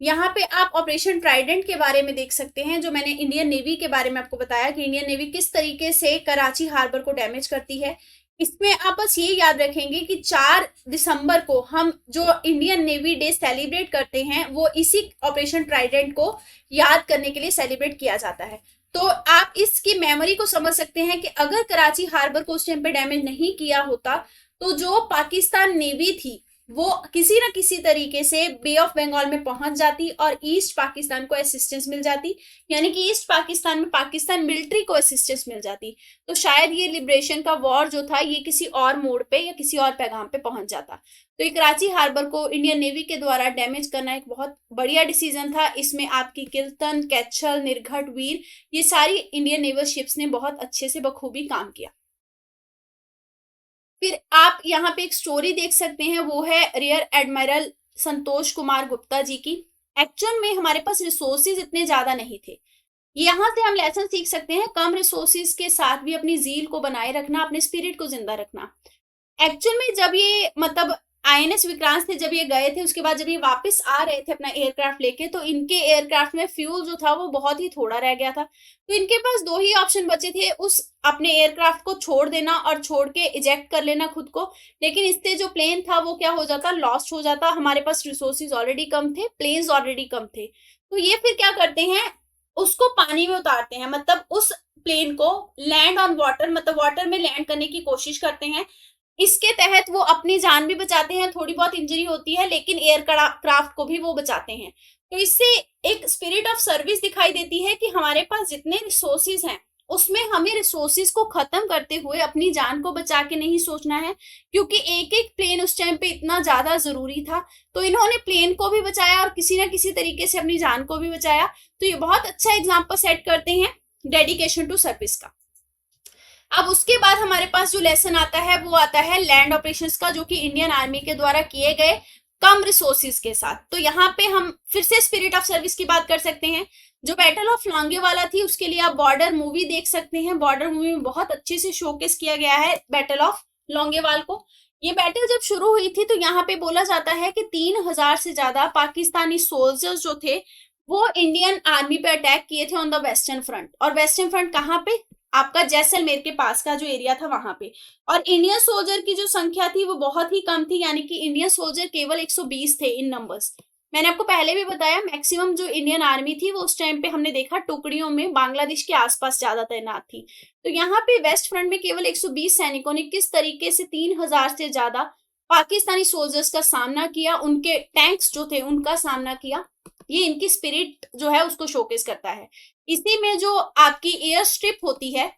यहाँ पे आप ऑपरेशन ट्राइडेंट के बारे में देख सकते हैं, जो मैंने इंडियन नेवी के बारे में आपको बताया कि इंडियन नेवी किस तरीके से कराची हार्बर को डैमेज करती है। इसमें आप बस ये याद रखेंगे कि 4 दिसंबर को हम जो इंडियन नेवी डे सेलिब्रेट करते हैं वो इसी ऑपरेशन ट्राइडेंट को याद करने के लिए सेलिब्रेट किया जाता है। तो आप इसकी मेमोरी को समझ सकते हैं कि अगर कराची हार्बर को उस टाइम पे डैमेज नहीं किया होता तो जो पाकिस्तान नेवी थी वो किसी ना किसी तरीके से बे ऑफ बंगाल में पहुंच जाती और ईस्ट पाकिस्तान को असिस्टेंस मिल जाती, यानी कि ईस्ट पाकिस्तान में पाकिस्तान मिलिट्री को असिस्टेंस मिल जाती। तो शायद ये लिबरेशन का वॉर जो था ये किसी और मोड़ पे या किसी और पैगाम पे पहुंच जाता। तो ये कराची हार्बर को इंडियन नेवी के द्वारा डैमेज करना एक बहुत बढ़िया डिसीजन था। इसमें आपकी किल्तन, कैचल, निर्घट, वीर, ये सारी इंडियन नेवल शिप्स ने बहुत अच्छे से बखूबी काम किया। फिर आप यहाँ पे एक स्टोरी देख सकते हैं, वो है रियर एडमिरल संतोष कुमार गुप्ता जी की। एक्चुअल में हमारे पास रिसोर्सेज इतने ज्यादा नहीं थे। यहाँ से हम लेसन सीख सकते हैं कम रिसोर्सेज के साथ भी अपनी जील को बनाए रखना, अपने स्पिरिट को जिंदा रखना। एक्चुअल में जब ये मतलब आईएनएस विक्रांत से जब ये गए थे उसके बाद जब ये वापस आ रहे थे अपना एयरक्राफ्ट लेके, तो इनके एयरक्राफ्ट में फ्यूल जो था वो बहुत ही थोड़ा रह गया था। तो इनके पास दो ही ऑप्शन बचे थे, उस अपने एयरक्राफ्ट को छोड़ देना और छोड़ के इजेक्ट कर लेना खुद को। लेकिन इससे जो प्लेन था वो क्या हो जाता, लॉस्ट हो जाता। हमारे पास रिसोर्सेज ऑलरेडी कम थे, प्लेन्स ऑलरेडी कम थे। तो ये फिर क्या करते हैं, उसको पानी में उतारते हैं, मतलब उस प्लेन को लैंड ऑन वाटर, मतलब वाटर में लैंड करने की कोशिश करते हैं। इसके तहत वो अपनी जान भी बचाते हैं, थोड़ी बहुत इंजरी होती है लेकिन एयरक्राफ्ट को भी वो बचाते हैं। तो इससे एक स्पिरिट ऑफ सर्विस दिखाई देती है कि हमारे पास जितने रिसोर्सेज हैं उसमें हमें रिसोर्सेज को खत्म करते हुए अपनी जान को बचा के नहीं सोचना है, क्योंकि एक एक प्लेन उस टाइम पे इतना ज्यादा जरूरी था। तो इन्होंने प्लेन को भी बचाया और किसी ना किसी तरीके से अपनी जान को भी बचाया। तो ये बहुत अच्छा एग्जाम्पल सेट करते हैं डेडिकेशन टू सर्विस का। अब उसके बाद हमारे पास जो लेसन आता है वो आता है लैंड ऑपरेशंस का, जो कि इंडियन आर्मी के द्वारा किए गए कम रिसोर्सेज के साथ। तो यहाँ पे हम फिर से स्पिरिट ऑफ सर्विस की बात कर सकते हैं। जो बैटल ऑफ लोंगेवाला थी उसके लिए आप बॉर्डर मूवी देख सकते हैं। बॉर्डर मूवी में बहुत अच्छे से शोकेस किया गया है बैटल ऑफ लोंगेवाल को। ये बैटल जब शुरू हुई थी तो यहाँ पे बोला जाता है कि 3000 से ज्यादा पाकिस्तानी सोल्जर्स जो थे वो इंडियन आर्मी पे अटैक किए थे ऑन द वेस्टर्न फ्रंट। और वेस्टर्न फ्रंट कहाँ पे, आपका जैसलमेर के पास का जो एरिया था वहां पे। और इंडियन सोल्जर की जो संख्या थी वो बहुत ही कम थी, यानी कि इंडियन सोल्जर केवल 120 थे इन नंबर्स। मैंने आपको पहले भी बताया मैक्सिमम जो इंडियन आर्मी थी वो उस टाइम पे हमने देखा टुकड़ियों में बांग्लादेश के आसपास ज्यादा तैनात थी। तो यहाँ पे वेस्ट फ्रंट में केवल 120 सैनिकों ने किस तरीके से 3000 से ज्यादा पाकिस्तानी सोल्जर्स का सामना किया, उनके टैंक्स जो थे उनका सामना किया, ये इनकी स्पिरिट जो है उसको शोकेस करता है। इसी में जो आपकी एयर स्ट्रिप होती है,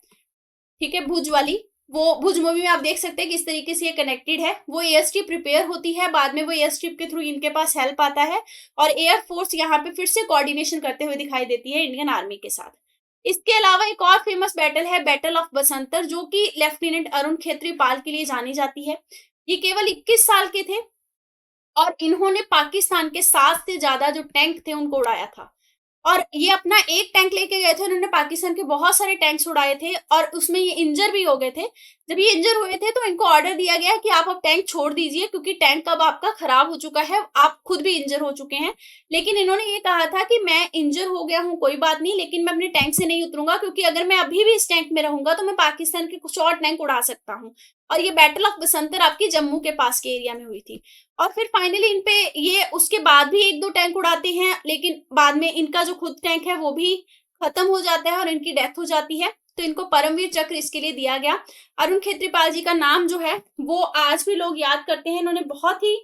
ठीक है, भुज वाली, वो भुज मूवी में आप देख सकते हैं किस तरीके से ये कनेक्टेड है। वो एयर स्ट्रिप प्रिपेयर होती है, बाद में वो एयर स्ट्रिप के थ्रू इनके पास हेल्प आता है और एयर फोर्स यहाँ पे फिर से कोऑर्डिनेशन करते हुए दिखाई देती है इंडियन आर्मी के साथ। इसके अलावा एक और फेमस बैटल है बैटल ऑफ बसंतर, जो कि लेफ्टिनेंट अरुण खेत्रीपाल के लिए जानी जाती है। ये केवल 21 साल के थे और इन्होंने पाकिस्तान के 7 से ज्यादा जो टैंक थे उनको उड़ाया था। और ये अपना एक टैंक लेके गए थे, उन्होंने पाकिस्तान के बहुत सारे टैंक्स उड़ाए थे और उसमें ये इंजर भी हो गए थे। जब ये इंजर हुए थे तो इनको ऑर्डर दिया गया कि आप अब टैंक छोड़ दीजिए, क्योंकि टैंक अब आपका खराब हो चुका है, आप खुद भी इंजर हो चुके हैं। लेकिन इन्होंने ये कहा था कि मैं इंजर हो गया हूँ कोई बात नहीं, लेकिन मैं अपने टैंक से नहीं उतरूंगा, क्योंकि अगर मैं अभी भी इस टैंक में रहूंगा तो मैं पाकिस्तान के कुछ और टैंक उड़ा सकता हूँ। और ये बैटल ऑफ बसंतर आपकी जम्मू के पास के एरिया में हुई थी। और फिर फाइनली इन पे ये उसके बाद भी 1-2 टैंक उड़ाते हैं, लेकिन बाद में इनका जो खुद टैंक है वो भी खत्म हो जाता है और इनकी डेथ हो जाती है। तो इनको परमवीर चक्र इसके लिए दिया गया। अरुण खेत्रीपाल जी का नाम जो है वो आज भी लोग याद करते हैं। इन्होंने बहुत ही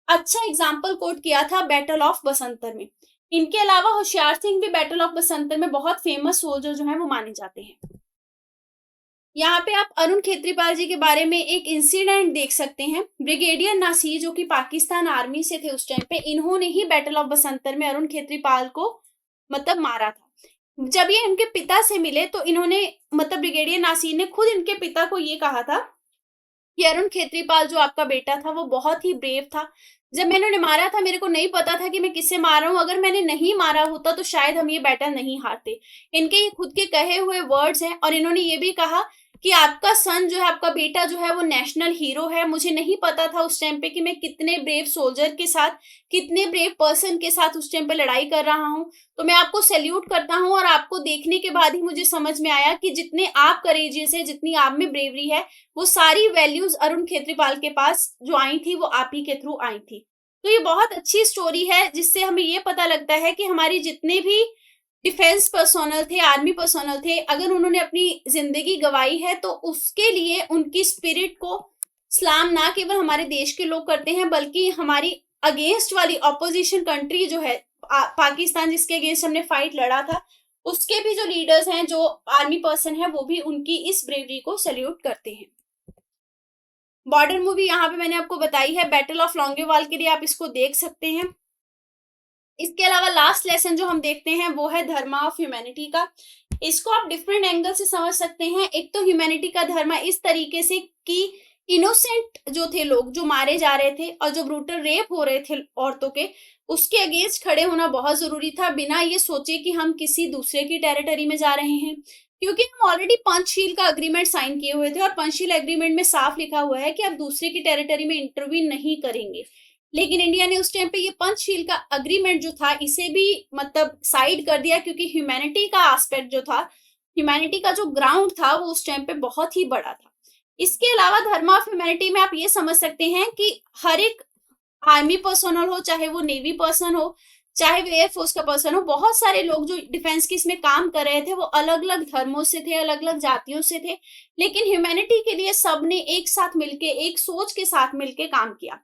अच्छा एग्जाम्पल कोट किया था बैटल ऑफ बसंतर में। इनके अलावा होशियार सिंह भी बैटल ऑफ बसंतर में बहुत फेमस सोल्जर जो है वो माने जाते हैं। यहाँ पे आप अरुण खेत्रीपाल जी के बारे में एक इंसिडेंट देख सकते हैं। ब्रिगेडियर नासिर जो कि पाकिस्तान आर्मी से थे उस टाइम पे, इन्होंने ही बैटल ऑफ बसंतर में अरुण खेत्रीपाल को मतलब मारा था। जब ये इनके पिता से मिले तो इन्होंने मतलब ब्रिगेडियर नासिर ने खुद इनके पिता को ये कहा था कि अरुण खेत्रीपाल जो आपका बेटा था वो बहुत ही ब्रेव था। जब मैंने उन्हें मारा था मेरे को नहीं पता था कि मैं किससे मार रहा हूँ, अगर मैंने नहीं मारा होता तो शायद हम ये बैटल नहीं हारते। इनके ये खुद के कहे हुए वर्ड्स हैं। और इन्होंने ये भी कहा कि आपका सन जो है, आपका बेटा जो है वो नेशनल हीरो है। मुझे नहीं पता था उस टाइम पे कि मैं कितने ब्रेव सोल्जर के साथ, कितने ब्रेव पर्सन के साथ उस टाइम पे लड़ाई कर रहा हूँ। तो मैं आपको सैल्यूट करता हूँ और आपको देखने के बाद ही मुझे समझ में आया कि जितने आप करेजियस है, जितनी आप में ब्रेवरी है, वो सारी वैल्यूज अरुण खेत्रीपाल के पास जो आई थी वो आप ही के थ्रू आई थी। तो ये बहुत अच्छी स्टोरी है जिससे हमें ये पता लगता है कि हमारी जितने भी डिफेंस पर्सोनल थे, आर्मी पर्सोनल थे, अगर उन्होंने अपनी जिंदगी गंवाई है तो उसके लिए उनकी स्पिरिट को सलाम ना केवल हमारे देश के लोग करते हैं, बल्कि हमारी अगेंस्ट वाली ऑपोजिशन कंट्री जो है पाकिस्तान, जिसके अगेंस्ट हमने फाइट लड़ा था, उसके भी जो लीडर्स हैं, जो आर्मी पर्सन है, वो भी उनकी इस ब्रेवरी को सैल्यूट करते हैं। बॉर्डर मूवी यहाँ पे मैंने आपको बताई है, बैटल ऑफ लॉन्गेवाल के लिए आप इसको देख सकते हैं। इसके अलावा लास्ट लेसन जो हम देखते हैं वो है धर्मा ऑफ ह्यूमैनिटी का। इसको आप डिफरेंट एंगल से समझ सकते हैं। एक तो ह्यूमैनिटी का धर्मा इस तरीके से कि इनोसेंट जो थे लोग, जो मारे जा रहे थे और जो ब्रूटल रेप हो रहे थे औरतों के, उसके अगेंस्ट खड़े होना बहुत जरूरी था, बिना ये सोचे कि हम किसी दूसरे की टेरिटरी में जा रहे हैं। क्योंकि हम ऑलरेडी पंचशील का अग्रीमेंट साइन किए हुए थे और पंचशील एग्रीमेंट में साफ लिखा हुआ है कि आप दूसरे की टेरिटरी में इंटरवीन नहीं करेंगे। लेकिन इंडिया ने उस टाइम पे ये पंचशील का अग्रीमेंट जो था इसे भी मतलब साइड कर दिया, क्योंकि ह्यूमैनिटी का एस्पेक्ट जो था, ह्यूमैनिटी का जो ग्राउंड था वो उस टाइम पे बहुत ही बड़ा था। इसके अलावा धर्म ऑफ ह्यूमैनिटी में आप ये समझ सकते हैं कि हर एक आर्मी पर्सनल हो, चाहे वो नेवी पर्सन हो, चाहे वो एयरफोर्स का पर्सन हो, बहुत सारे लोग जो डिफेंस की इसमें काम कर रहे थे वो अलग अलग धर्मों से थे, अलग अलग जातियों से थे। लेकिन ह्यूमैनिटी के लिए सबने एक साथ मिलके, एक सोच के साथ मिलके काम किया।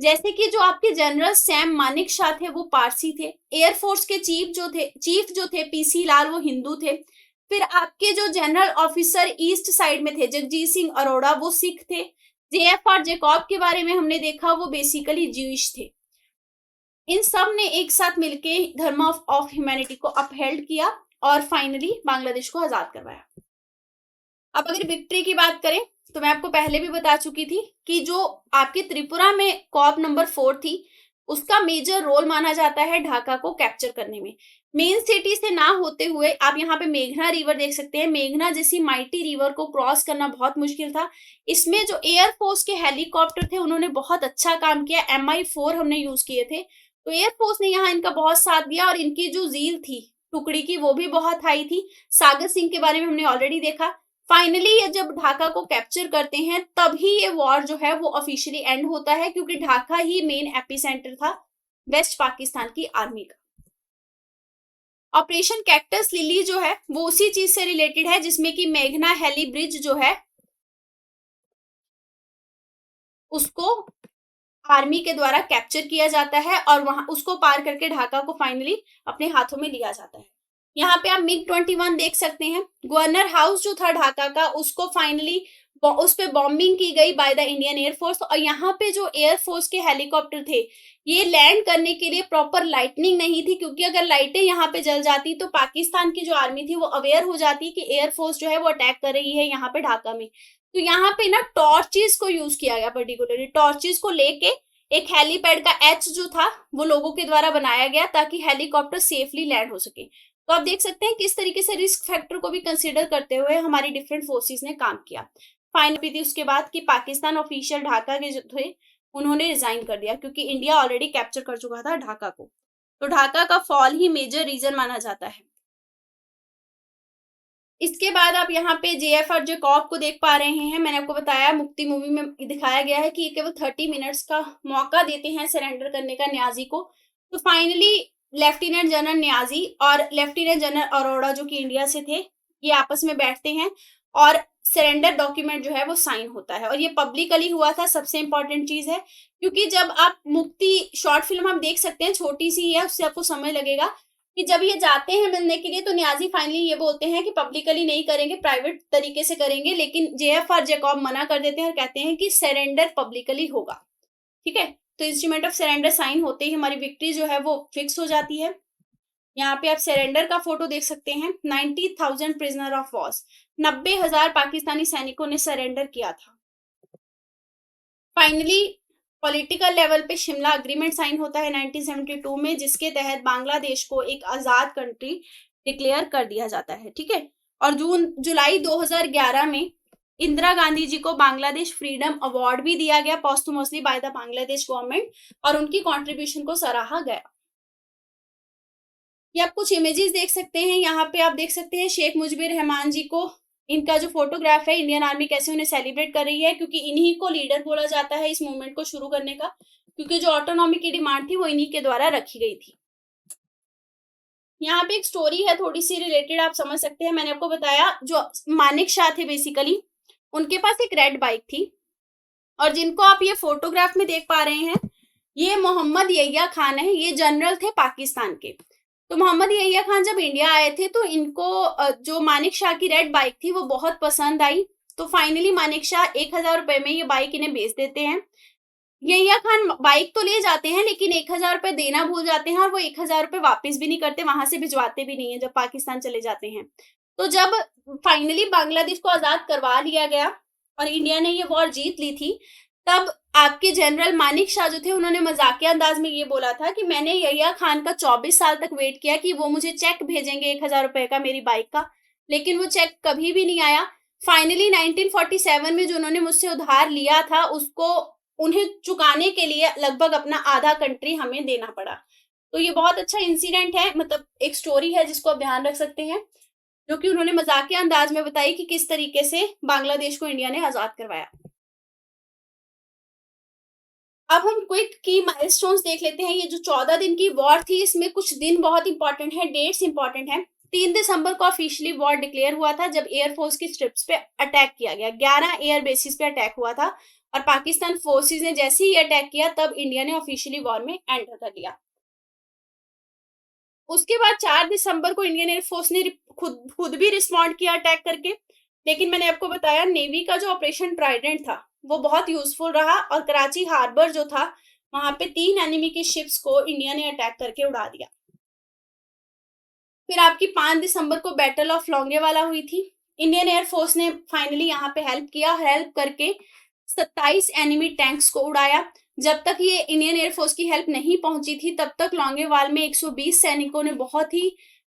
जैसे कि जो आपके जनरल सैम मानेकशॉ थे वो पारसी थे, एयरफोर्स के चीफ जो थे पीसी लाल वो हिंदू थे। फिर आपके जो जनरल ऑफिसर ईस्ट साइड में थे जगजीत सिंह अरोड़ा वो सिख थे। जेएफ और जेकॉब के बारे में हमने देखा, वो बेसिकली ज्यूइश थे। इन सब ने एक साथ मिलके धर्म ऑफ ह्यूमैनिटी को अपहेल्ड किया और फाइनली बांग्लादेश को आजाद करवाया। अब अगर विक्ट्री की बात करें तो मैं आपको पहले भी बता चुकी थी कि जो आपकी त्रिपुरा में कॉप नंबर 4 थी, उसका मेजर रोल माना जाता है ढाका को कैप्चर करने में। मेन सिटी से ना होते हुए आप यहाँ पे मेघना रिवर देख सकते हैं। मेघना जैसी माइटी रिवर को क्रॉस करना बहुत मुश्किल था। इसमें जो एयरफोर्स के हेलीकॉप्टर थे उन्होंने बहुत अच्छा काम किया। MI4 हमने यूज किए थे, तो एयरफोर्स ने यहाँ इनका बहुत साथ दिया और इनकी जो जील थी टुकड़ी की वो भी बहुत हाई थी। सागर सिंह के बारे में हमने ऑलरेडी देखा। फाइनली ये जब ढाका को कैप्चर करते हैं तभी ये वॉर जो है वो ऑफिशियली एंड होता है, क्योंकि ढाका ही मेन एपिसेंटर था वेस्ट पाकिस्तान की आर्मी का। ऑपरेशन कैक्टस लिली जो है वो उसी चीज से रिलेटेड है जिसमें कि मेघना हेली ब्रिज जो है उसको आर्मी के द्वारा कैप्चर किया जाता है और वहां उसको पार करके ढाका को फाइनली अपने हाथों में लिया जाता है। यहाँ पे आप MiG-21 देख सकते हैं। गवर्नर हाउस जो था ढाका का उसको फाइनली उस पे बॉम्बिंग की गई बाय द इंडियन एयरफोर्स। और यहाँ पे जो एयरफोर्स के हेलीकॉप्टर थे, ये लैंड करने के लिए प्रॉपर लाइटनिंग नहीं थी, क्योंकि अगर लाइटें यहाँ पे जल जाती तो पाकिस्तान की जो आर्मी थी वो अवेयर हो जाती कि एयरफोर्स जो है वो अटैक कर रही है यहाँ पे ढाका में। तो यहाँ पे ना टॉर्चेस को यूज किया गया, पर्टिकुलरली टॉर्चेस को लेके एक हेलीपैड का एच जो था वो लोगों के द्वारा बनाया गया ताकि हेलीकॉप्टर सेफली लैंड हो सके। तो आप देख सकते हैं किस तरीके से रिस्क फैक्टर को भी कंसिडर करते हुए हमारी डिफरेंट फोर्सेस ने काम किया। फाइनल थी उसके बाद कि पाकिस्तान ऑफिशियल ढाका के जो थे उन्होंने रिजाइन कर दिया, क्योंकि इंडिया ऑलरेडी कैप्चर कर चुका था ढाका को। तो ढाका का फॉल ही मेजर रीजन माना जाता है। इसके बाद आप यहाँ पे जेएफआर जैकब को देख पा रहे हैं। मैंने आपको बताया मुक्ति मूवी में दिखाया गया है कि ये केवल 30 मिनट्स का मौका देते हैं सरेंडर करने का न्याजी को। तो फाइनली लेफ्टिनेंट जनरल न्याजी और लेफ्टिनेंट जनरल अरोड़ा जो कि इंडिया से थे, ये आपस में बैठते हैं और सरेंडर डॉक्यूमेंट जो है वो साइन होता है। और ये पब्लिकली हुआ था, सबसे इंपॉर्टेंट चीज है, क्योंकि जब आप मुक्ति शॉर्ट फिल्म आप देख सकते हैं, छोटी सी है, उससे आपको समय लगेगा कि जब ये जाते हैं मिलने के लिए तो न्याजी फाइनली ये बोलते हैं कि पब्लिकली नहीं करेंगे, प्राइवेट तरीके से करेंगे, लेकिन जेएफआर जैकब मना कर देते हैं और कहते हैं कि सरेंडर पब्लिकली होगा। ठीक है, तो इंस्ट्रूमेंट ऑफ सरेंडर साइन होते ही हमारी विक्ट्री जो है वो फिक्स हो जाती है। यहाँ पे आप सरेंडर का फोटो देख सकते हैं। 90,000 प्रिजनर ऑफ वॉर्स, 90,000 पाकिस्तानी सैनिकों ने सरेंडर किया था। फाइनली पॉलिटिकल लेवल पे शिमला अग्रीमेंट साइन होता है 1972 में, जिसके तहत बांग्लादेश को एक आजाद कंट्री डिक्लेयर कर दिया जाता है। ठीक है, और जुलाई 2011 में इंदिरा गांधी जी को बांग्लादेश फ्रीडम अवार्ड भी दिया गया posthumously by the Bangladesh government, और उनकी कंट्रीब्यूशन को सराहा गया। ये आप कुछ इमेजेस देख सकते हैं। यहाँ पे आप देख सकते हैं शेख मुजीबुर रहमान जी को, इनका जो फोटोग्राफ है, इंडियन आर्मी कैसे उन्हें सेलिब्रेट कर रही है, क्योंकि इन्हीं को लीडर बोला जाता है इस मूवमेंट को शुरू करने का, क्योंकि जो ऑटोनॉमी की डिमांड थी वो इन्हीं के द्वारा रखी गई थी। यहाँ पे एक स्टोरी है थोड़ी सी रिलेटेड, आप समझ सकते हैं। मैंने आपको बताया जो मानिक शाह थे बेसिकली, उनके पास एक रेड बाइक थी, और जिनको आप ये फोटोग्राफ में देख पा रहे हैं ये मोहम्मद यहिया खान है, ये जनरल थे पाकिस्तान के। तो मोहम्मद यहिया खान जब इंडिया आए थे तो इनको जो मानिक शाह की रेड बाइक थी वो बहुत पसंद आई। तो फाइनली मानिक शाह 1,000 रुपए में ये बाइक इन्हें बेच देते हैं। यहिया खान बाइक तो ले जाते हैं लेकिन 1,000 रुपए देना भूल जाते हैं, और वो 1,000 रुपए वापिस भी नहीं करते, वहां से भिजवाते भी नहीं है जब पाकिस्तान चले जाते हैं। तो जब फाइनली बांग्लादेश को आजाद करवा लिया गया और इंडिया ने ये वॉर जीत ली थी, तब आपके जनरल मानिक शाह जो थे उन्होंने मजाकिया अंदाज में ये बोला था कि मैंने यहिया खान का 24 साल तक वेट किया कि वो मुझे चेक भेजेंगे 1,000 रुपए का मेरी बाइक का, लेकिन वो चेक कभी भी नहीं आया। फाइनली 1947 में जो उन्होंने मुझसे उधार लिया था उसको उन्हें चुकाने के लिए लगभग अपना आधा कंट्री हमें देना पड़ा। तो ये बहुत अच्छा इंसिडेंट है, मतलब एक स्टोरी है जिसको आप ध्यान रख सकते हैं, जो कि उन्होंने मजाकिया अंदाज में बताई कि किस तरीके से बांग्लादेश को इंडिया ने आजाद करवाया। अब हम क्विक की माइलस्टोन्स देख लेते हैं। ये जो 14 दिन की वॉर थी इसमें कुछ दिन बहुत इंपॉर्टेंट है, डेट्स इंपॉर्टेंट है। 3 दिसंबर को ऑफिशियली वॉर डिक्लेयर हुआ था जब एयरफोर्स की स्ट्रिप्स पे अटैक किया गया। 11 एयर बेसिस पे अटैक हुआ था, और पाकिस्तान फोर्सेस ने जैसे ही अटैक किया तब इंडिया ने ऑफिशियली वॉर में एंटर कर लिया। उसके बाद 4 दिसंबर को इंडियन एयरफोर्स ने खुद भी रिस्पॉन्ड किया अटैक करके, लेकिन मैंने आपको बताया नेवी का जो ऑपरेशन ट्राइडेंट था वो बहुत यूजफुल रहा, और कराची हार्बर जो था वहां पे 3 एनिमी की शिप्स को इंडिया ने अटैक करके उड़ा दिया। फिर आपकी 5 दिसंबर को बैटल ऑफ लोंगेवाला हुई थी। इंडियन एयरफोर्स ने फाइनली यहाँ पे हेल्प किया, हेल्प करके 27 एनिमी टैंक्स को उड़ाया। जब तक ये इंडियन एयरफोर्स की हेल्प नहीं पहुंची थी तब तक लोंगेवाल में 120 सैनिकों ने बहुत ही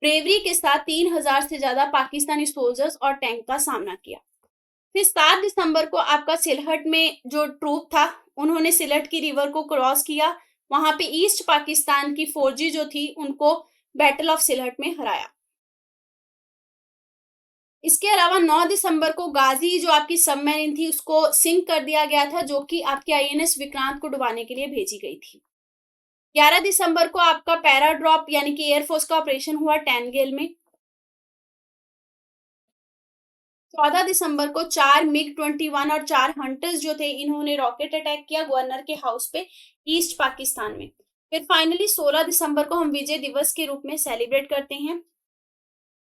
ब्रेवरी के साथ 3,000 से ज्यादा पाकिस्तानी सोल्जर्स और टैंक का सामना किया। फिर 7 दिसंबर को आपका सिलहट में जो ट्रूप था उन्होंने सिलहट की रिवर को क्रॉस किया, वहां पे ईस्ट पाकिस्तान की फौजी जो थी उनको बैटल ऑफ सिलहट में हराया। इसके अलावा 9 दिसंबर को गाजी जो आपकी सबमरीन थी उसको सिंक कर दिया गया था, जो कि आपके आईएनएस विक्रांत को डुबाने के लिए भेजी गई थी। 11 दिसंबर को आपका पैराड्रॉप यानी कि एयरफोर्स का ऑपरेशन हुआ टैनगेल में। 14 दिसंबर को 4 MiG-21 और 4 हंटर्स जो थे इन्होंने रॉकेट अटैक किया गवर्नर के हाउस पे ईस्ट पाकिस्तान में। फिर फाइनली 16 दिसंबर को हम विजय दिवस के रूप में सेलिब्रेट करते हैं।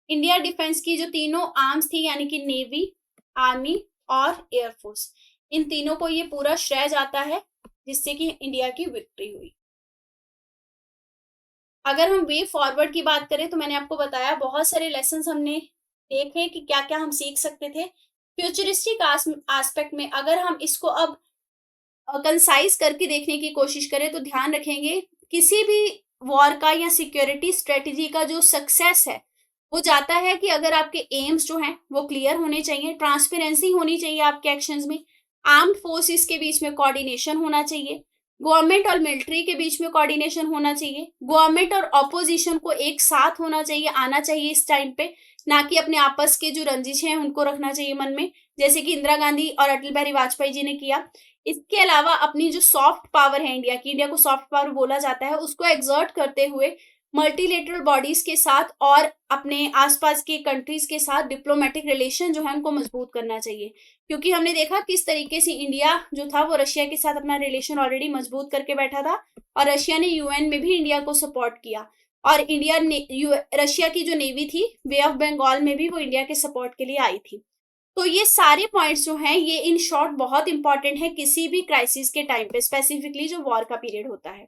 इंडिया डिफेंस की जो तीनों आर्म्स थी यानी कि नेवी, आर्मी और एयरफोर्स, इन तीनों को ये पूरा श्रेय जाता है जिससे कि इंडिया की विक्ट्री हुई। अगर हम वे फॉरवर्ड की बात करें तो मैंने आपको बताया बहुत सारे लेसन हमने देखे कि क्या क्या हम सीख सकते थे। फ्यूचरिस्टिक एस्पेक्ट में अगर हम इसको अब कंसाइज करके देखने की कोशिश करें तो ध्यान रखेंगे किसी भी वॉर का या सिक्योरिटी स्ट्रेटेजी का जो सक्सेस है वो जाता है कि अगर आपके एम्स जो हैं वो क्लियर होने चाहिए, ट्रांसपेरेंसी होनी चाहिए आपके एक्शंस में, आर्म्ड फोर्सेस के बीच में कोऑर्डिनेशन होना चाहिए, गवर्नमेंट और मिलिट्री के बीच में कोऑर्डिनेशन होना चाहिए, गवर्नमेंट और ऑपोजिशन को एक साथ होना चाहिए, आना चाहिए इस टाइम पे, ना कि अपने आपस के जो रंजिश हैं उनको रखना चाहिए मन में, जैसे कि इंदिरा गांधी और अटल बिहारी वाजपेयी जी ने किया। इसके अलावा अपनी जो सॉफ्ट पावर है इंडिया की, इंडिया को सॉफ्ट पावर बोला जाता है, उसको एक्सर्ट करते हुए मल्टीलेटरल बॉडीज के साथ और अपने आसपास के कंट्रीज के साथ डिप्लोमेटिक रिलेशन जो है उनको मजबूत करना चाहिए, क्योंकि हमने देखा किस तरीके से इंडिया जो था वो रशिया के साथ अपना रिलेशन ऑलरेडी मजबूत करके बैठा था और रशिया ने यूएन में भी इंडिया को सपोर्ट किया और इंडिया ने रशिया की जो नेवी थी बे ऑफ बंगाल में भी वो इंडिया के सपोर्ट के लिए आई थी। तो ये सारे पॉइंट्स जो हैं ये इन शॉर्ट बहुत इंपॉर्टेंट है किसी भी क्राइसिस के टाइम पे, स्पेसिफिकली जो वॉर का पीरियड होता है।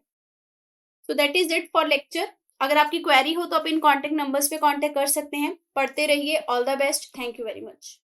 So that is it for lecture. अगर आपकी क्वेरी हो तो आप इन कॉन्टेक्ट नंबर्स पे कॉन्टेक्ट कर सकते हैं। पढ़ते रहिए। All the best. Thank you very much.